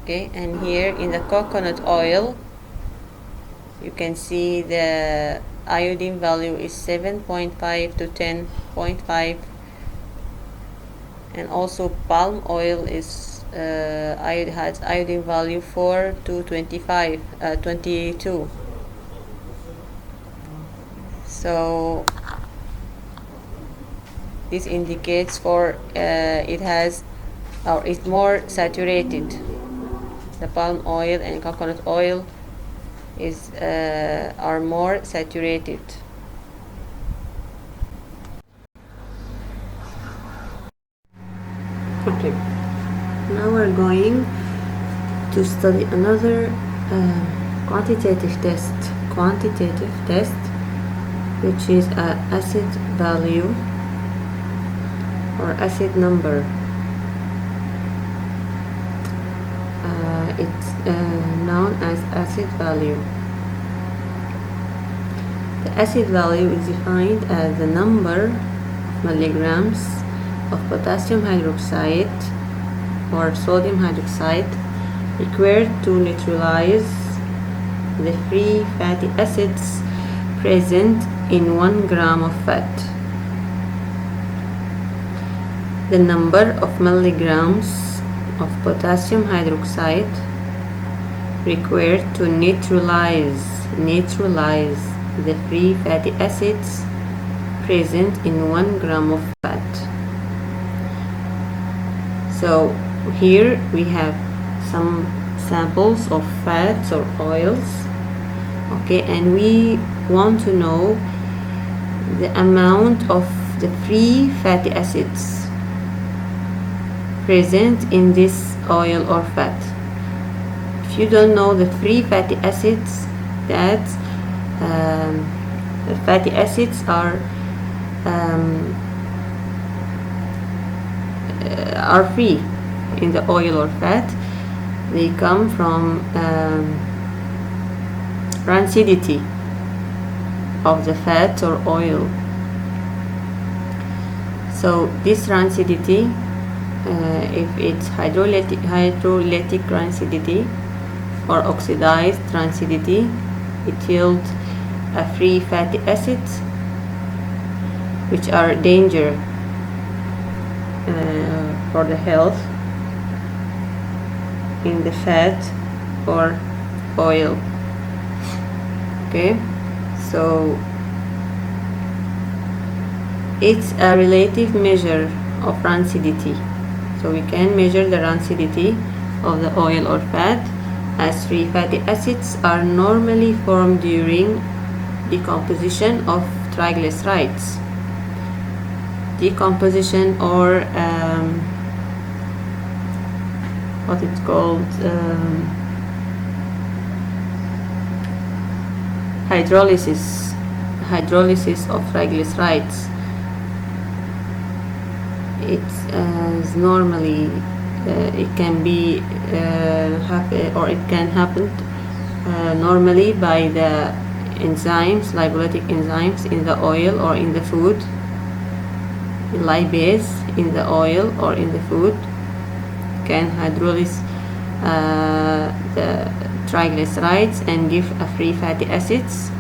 Okay, and here in the coconut oil you can see the iodine value is 7.5 to 10.5, and also palm oil is has iodine value 4 to 22. So this indicates for it has or it's more saturated. The palm oil and coconut oil is are more saturated. Okay, now we're going to study another quantitative test, which is acid value or acid number. It's known as acid value. The acid value is defined as the number of milligrams of potassium hydroxide or sodium hydroxide required to neutralize the free fatty acids present in 1 gram of fat. The number of milligrams of potassium hydroxide required to neutralize the free fatty acids present in 1 gram of fat. So here we have some samples of fats or oils, okay, and we want to know the amount of the free fatty acids present in this oil or fat. If you don't know the free fatty acids, that the fatty acids are free in the oil or fat. They come from rancidity of the fat or oil. So this rancidity, if it's hydrolytic rancidity or oxidized rancidity, it yields a free fatty acids which are danger for the health in the fat or oil. Okay, so it's a relative measure of rancidity. So we can measure the rancidity of the oil or fat, as free fatty acids are normally formed during decomposition of triglycerides. Decomposition, or what it's called, hydrolysis of triglycerides. It's normally it can be happen, or it can happen normally by the enzymes, lipolytic enzymes in the oil or in the food. Lipase in the oil or in the food can hydrolyze the triglycerides and give a free fatty acids,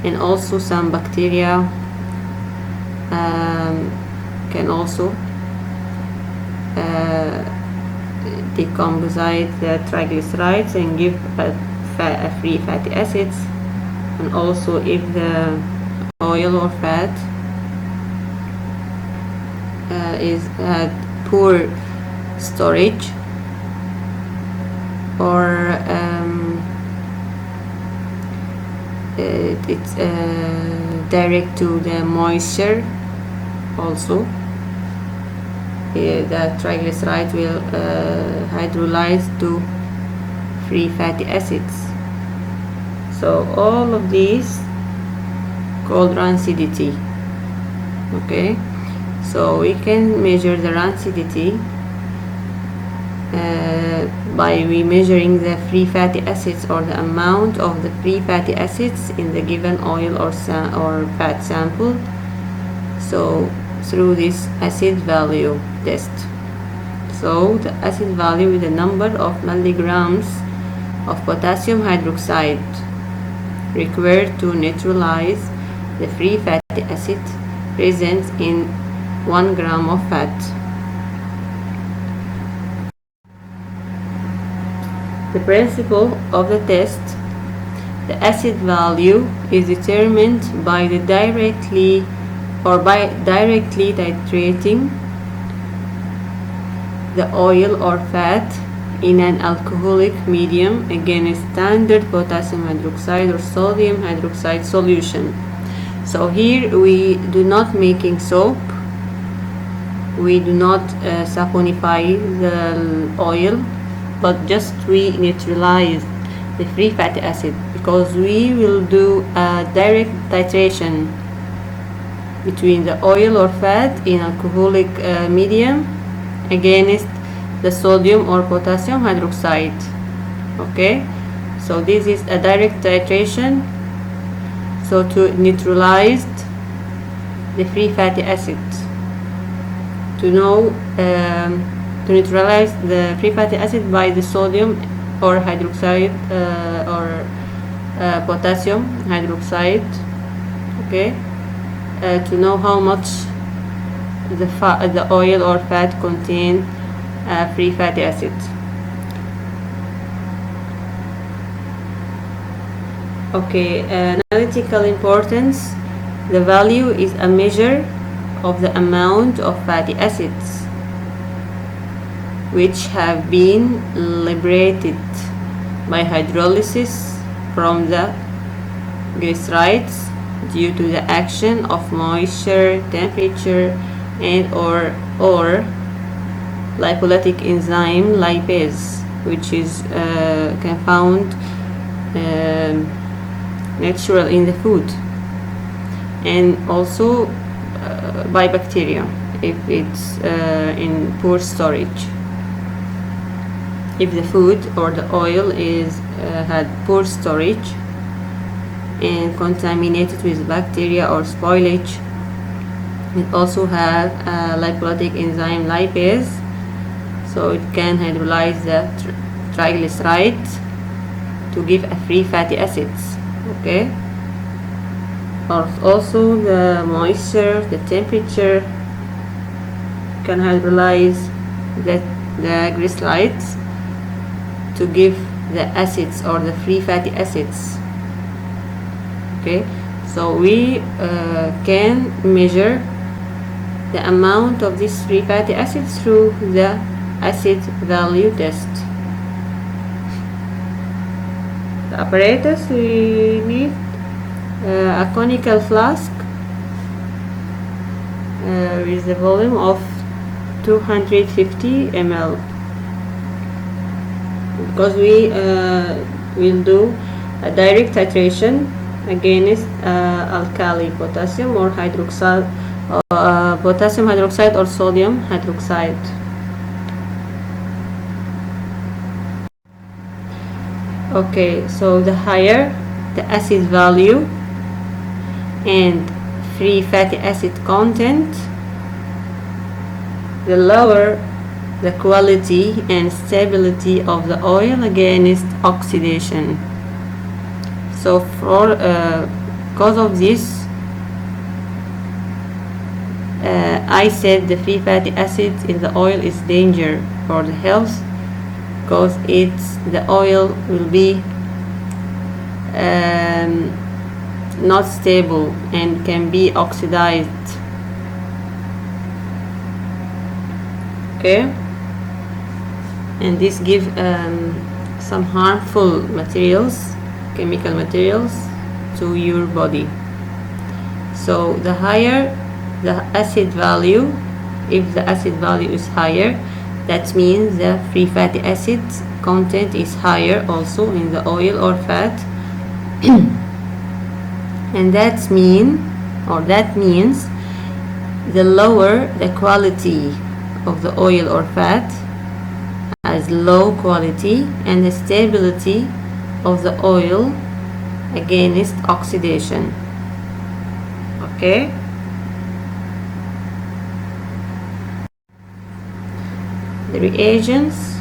and also some bacteria can also decompose the triglycerides and give a free fatty acids. And also, if the oil or fat is had poor storage, or it's direct to the moisture, also the triglyceride will hydrolyze to free fatty acids. So all of these called rancidity. Okay, so we can measure the rancidity by measuring the free fatty acids, or the amount of the free fatty acids in the given oil or fat sample. So through this acid value test. So the acid value is the number of milligrams of potassium hydroxide required to neutralize the free fatty acid present in 1 gram of fat. The principle of the test: the acid value is determined by directly titrating the oil or fat in an alcoholic medium against standard potassium hydroxide or sodium hydroxide solution. So here we do not making soap, we do not saponify the oil, but just we neutralize the free fatty acid, because we will do a direct titration between the oil or fat in alcoholic medium against the sodium or potassium hydroxide. Okay, so this is a direct titration, so to neutralize the free fatty acids. To know to neutralize the free fatty acid by the sodium or hydroxide or potassium hydroxide. Okay, to know how much the oil or fat contain free fatty acids. Okay, analytical importance. The value is a measure of the amount of fatty acids which have been liberated by hydrolysis from the glycerides due to the action of moisture, temperature, and or lipolytic enzyme lipase, which is can found natural in the food, and also by bacteria if it's in poor storage. If the food or the oil is had poor storage and contaminated with bacteria or spoilage, it also have lipolytic enzyme lipase, so it can hydrolyze the triglycerides to give a free fatty acids. Okay, also the moisture, the temperature can hydrolyze the glycerides to give the acids or the free fatty acids. Okay, so we can measure the amount of these free fatty acids through the acid value test. The apparatus we need a conical flask with the volume of 250 ml, because we will do a direct titration against alkali potassium or hydroxide, potassium hydroxide or sodium hydroxide. Okay, so the higher the acid value and free fatty acid content, the lower the quality and stability of the oil against oxidation. So for cause of this, I said the free fatty acids in the oil is danger for the health, because the oil will be not stable and can be oxidized. Okay, and this gives some harmful materials, chemical materials, to your body. So the higher the acid value, if the acid value is higher, that means the free fatty acid content is higher also in the oil or fat. And that means the lower the quality of the oil or fat has low quality, and the stability of the oil against oxidation. Okay, the reagents,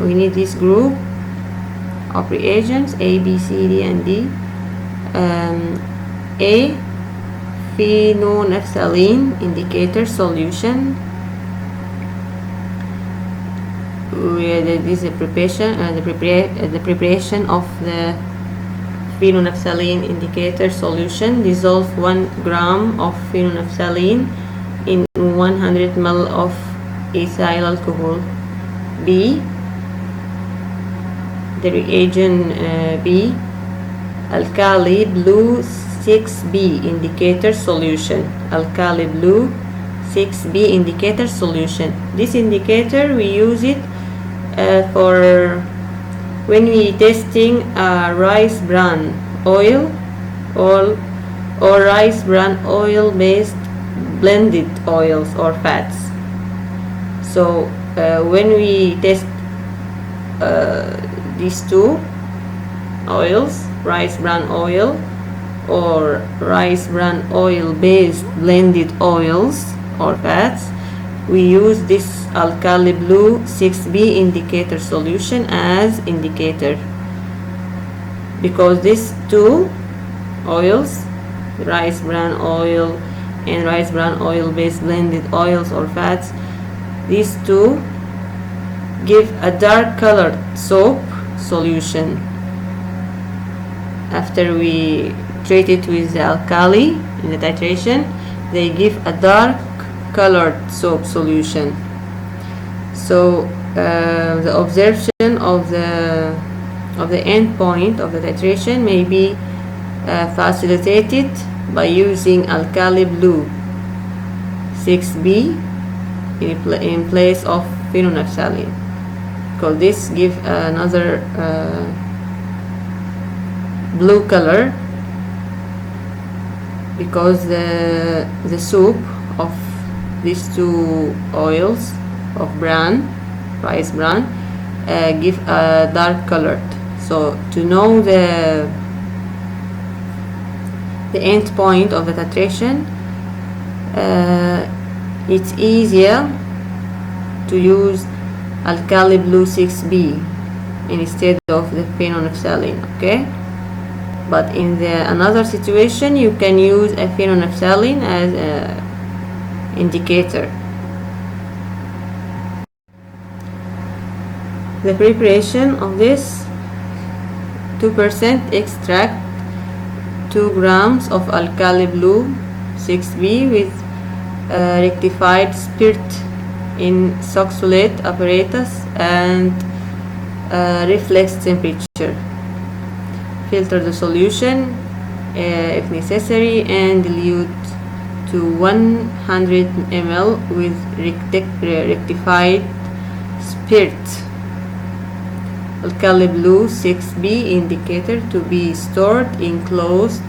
we need this group of reagents A, B, C, D, and D. A, phenolphthalein indicator solution. This is the preparation of the phenolphthalein indicator solution. Dissolve 1 gram of phenolphthalein in 100 ml of ethyl alcohol. B, the reagent B, alkali blue 6B indicator solution. Alkali blue 6B indicator solution. This indicator we use it for when we testing rice bran oil or rice bran oil based blended oils or fats. So when we test these two oils, rice bran oil or rice bran oil based blended oils or fats, we use this alkali blue 6B indicator solution as indicator, because these two oils, rice bran oil and rice bran oil based blended oils or fats, these two give a dark colored soap solution. After we treat it with the alkali in the titration, they give a dark colored soap solution. So the observation of the end point of the titration may be facilitated by using alkali blue 6B in place of phenolphthalein, because this gives another blue color, because the soup of these two oils of rice bran give a dark colored. So to know the end point of the titration, it's easier to use alkali blue 6B instead of the phenolphthalein, okay? But in another situation, you can use a phenolphthalein as an indicator. The preparation of this: 2% extract 2 grams of alkali blue 6B with rectified spirit in succulate apparatus and reflex temperature. Filter the solution if necessary and dilute to 100 ml with rectified spirit. Alkali blue 6B indicator to be stored in closed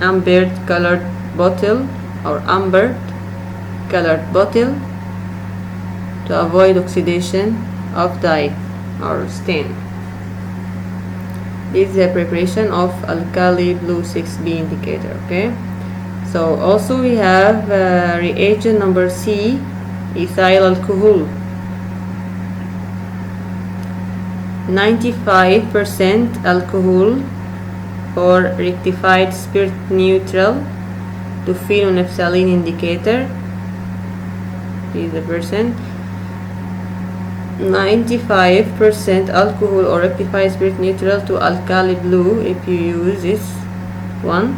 ambered colored bottle or amber colored bottle to avoid oxidation of dye or stain. This is the preparation of alkali blue 6B indicator, okay? So also we have reagent number C, ethyl alcohol. 95% alcohol or rectified spirit neutral to phenolphthalein indicator. This is the percent. 95% alcohol or rectified spirit neutral to alkali blue if you use this one,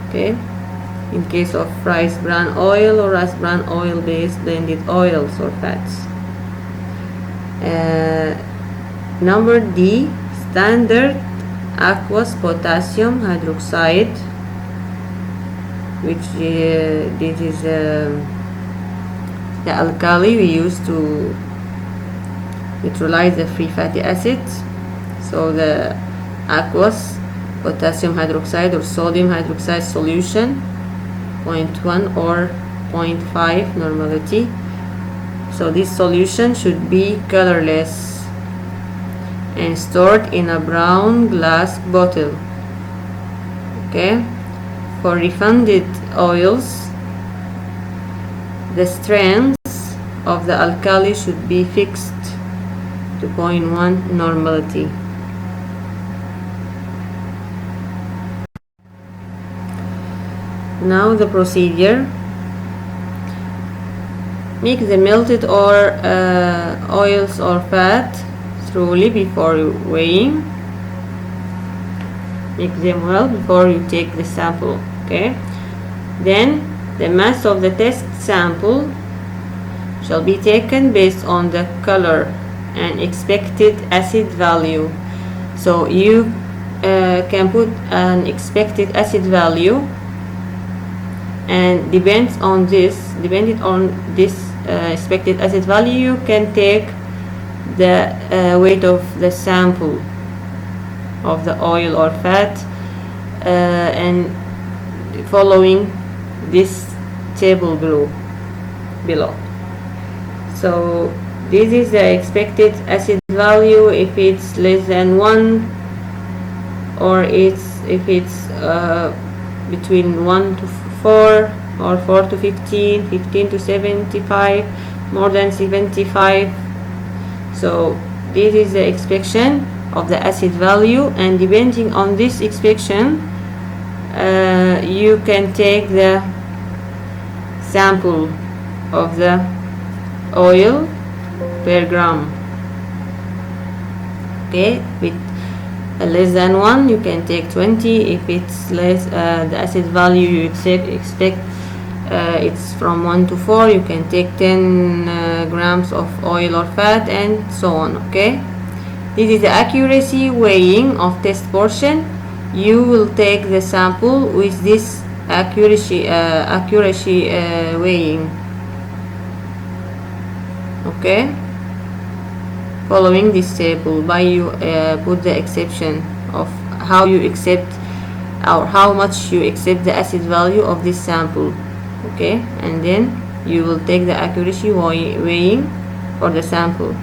okay? In case of rice bran oil or rice bran oil based blended oils or fats. Number D, standard aqueous potassium hydroxide, which this is the alkali we use to neutralize the free fatty acids. So the aqueous potassium hydroxide or sodium hydroxide solution 0.1 or 0.5 normality. So this solution should be colorless and stored in a brown glass bottle, okay? For refined oils, the strength of the alkali should be fixed to 0.1 normality. Now the procedure: mix the melted or oils or fat thoroughly before weighing. Mix them well before you take the sample, okay? Then the mass of the test sample shall be taken based on the color and expected acid value. So you can put an expected acid value, and depending on this expected acid value, you can take the weight of the sample of the oil or fat, and following this table below. So this is the expected acid value if it's less than 1, or if it's between 1 to 4, or 4 to 15, 15 to 75, more than 75. So this is the expectation of the acid value, and depending on this expectation, you can take the sample of the oil per gram. Okay, with less than 1 you can take 20. If it's less, the acid value you expect it's from 1 to 4, you can take 10 grams of oil or fat, and so on. Okay, this is the accuracy weighing of test portion. You will take the sample with this accuracy weighing. Okay, following this table, by you put the exception of how you accept, or how much you accept the acid value of this sample. Okay, and then you will take the accuracy weighing for the sample.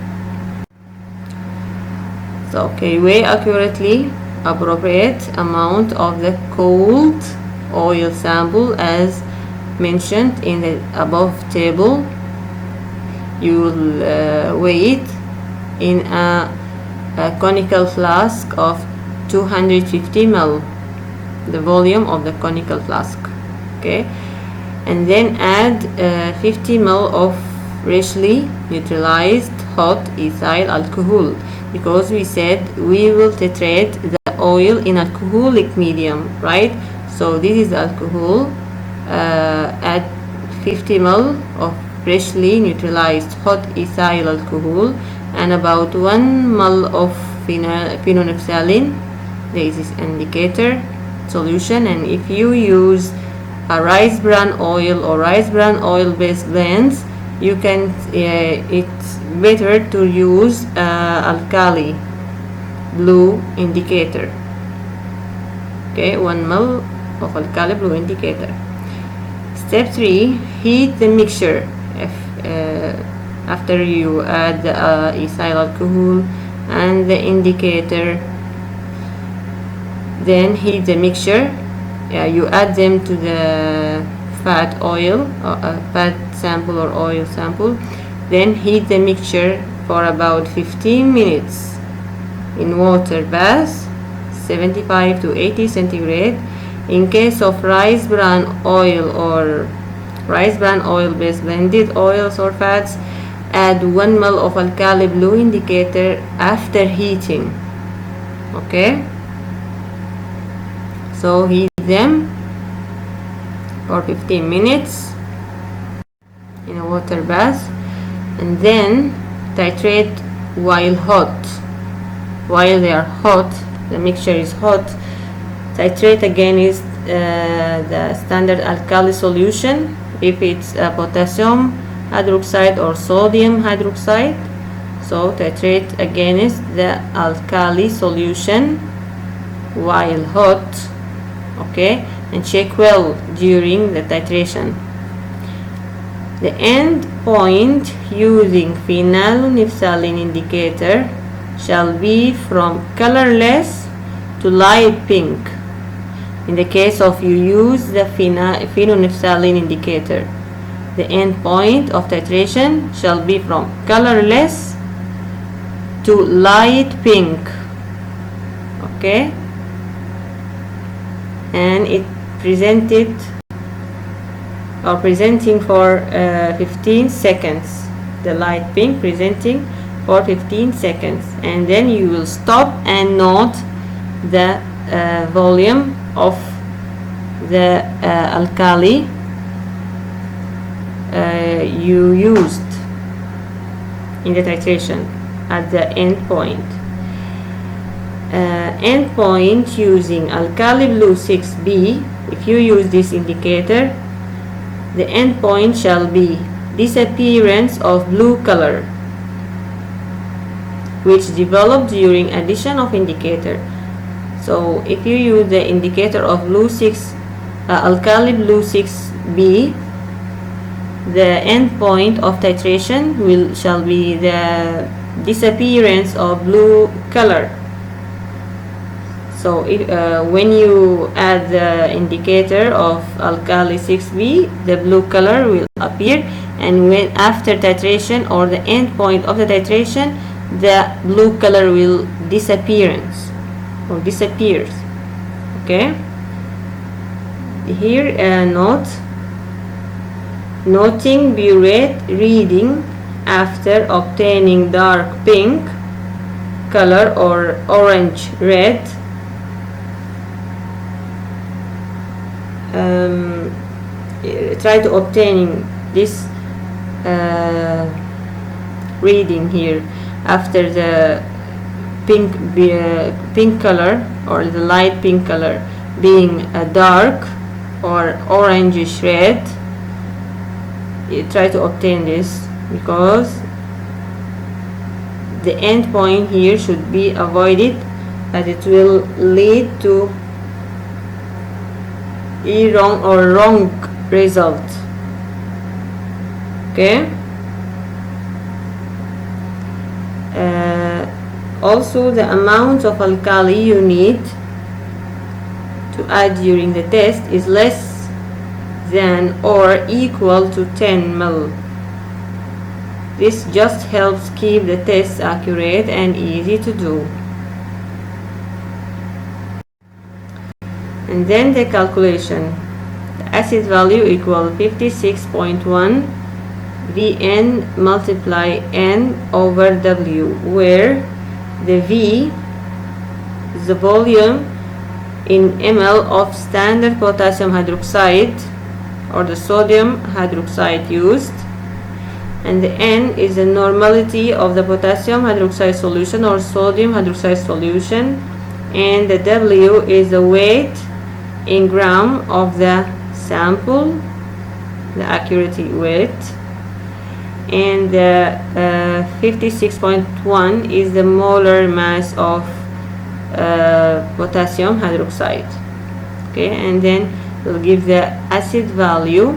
So okay, weigh accurately appropriate amount of the cold oil sample as mentioned in the above table. You will weigh it in a conical flask of 250 ml, the volume of the conical flask. Okay, and then add 50 ml of freshly neutralized hot ethyl alcohol, because we said we will titrate the oil in alcoholic medium, right? So this is alcohol. Add 50 ml of freshly neutralized hot ethyl alcohol and about 1 ml of phenolphthalein. This is indicator solution, and if you use a rice bran oil or rice bran oil based blends, you can it's better to use alkali blue indicator. Okay, 1 ml of alkali blue indicator. Step 3, heat the mixture. After you add the ethyl alcohol and the indicator, then heat the mixture. You add them to the fat oil, fat sample or oil sample, then heat the mixture for about 15 minutes in water bath, 75 to 80 centigrade. In case of rice bran oil or rice bran oil based blended oils or fats, add 1 ml of alkali blue indicator after heating. Okay, so heat them for 15 minutes in a water bath, and then titrate while hot. While they are hot, the mixture is hot, titrate against the standard alkali solution. If it's potassium hydroxide or sodium hydroxide, so titrate against the alkali solution while hot. Okay, and check well during the titration. The end point using phenolphthalein indicator shall be from colorless to light pink. In the case of you use the phenolphthalein indicator, the end point of titration shall be from colorless to light pink. Okay, and it presenting for 15 seconds, the light pink presenting for 15 seconds, and then you will stop and note the volume of the alkali you used in the titration at the end point. endpoint using alkali blue 6b. If you use this indicator, the endpoint shall be disappearance of blue color, which developed during addition of indicator. So if you use the indicator of alkali blue 6b, the endpoint of titration shall be the disappearance of blue color. So when you add the indicator of alkali 6b, the blue color will appear, and when after titration or the end point of the titration, the blue color will disappears. Okay, here noting burette reading after obtaining dark pink color or orange red. Try to obtaining this reading here after the pink color or the light pink color being a dark or orangish red. You try to obtain this because the end point here should be avoided, as it will lead to wrong result. Okay. Also, the amount of alkali you need to add during the test is less than or equal to 10 ml. This just helps keep the test accurate and easy to do. And then the calculation. The acid value equal 56.1 Vn multiply N over W, where the V is the volume in ml of standard potassium hydroxide or the sodium hydroxide used, and the N is the normality of the potassium hydroxide solution or sodium hydroxide solution, and the W is the weight in gram of the sample, the accuracy weight, and the 56.1 is the molar mass of potassium hydroxide. Okay, and then we'll give the acid value,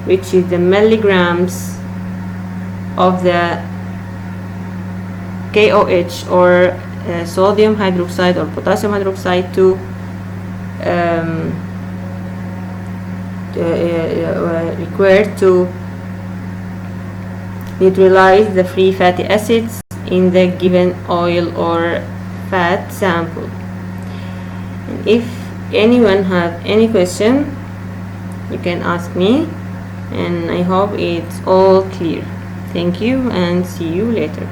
which is the milligrams of the KOH or sodium hydroxide or potassium hydroxide to required to neutralize the free fatty acids in the given oil or fat sample. And if anyone have any question, you can ask me, and I hope it's all clear. Thank you and see you later.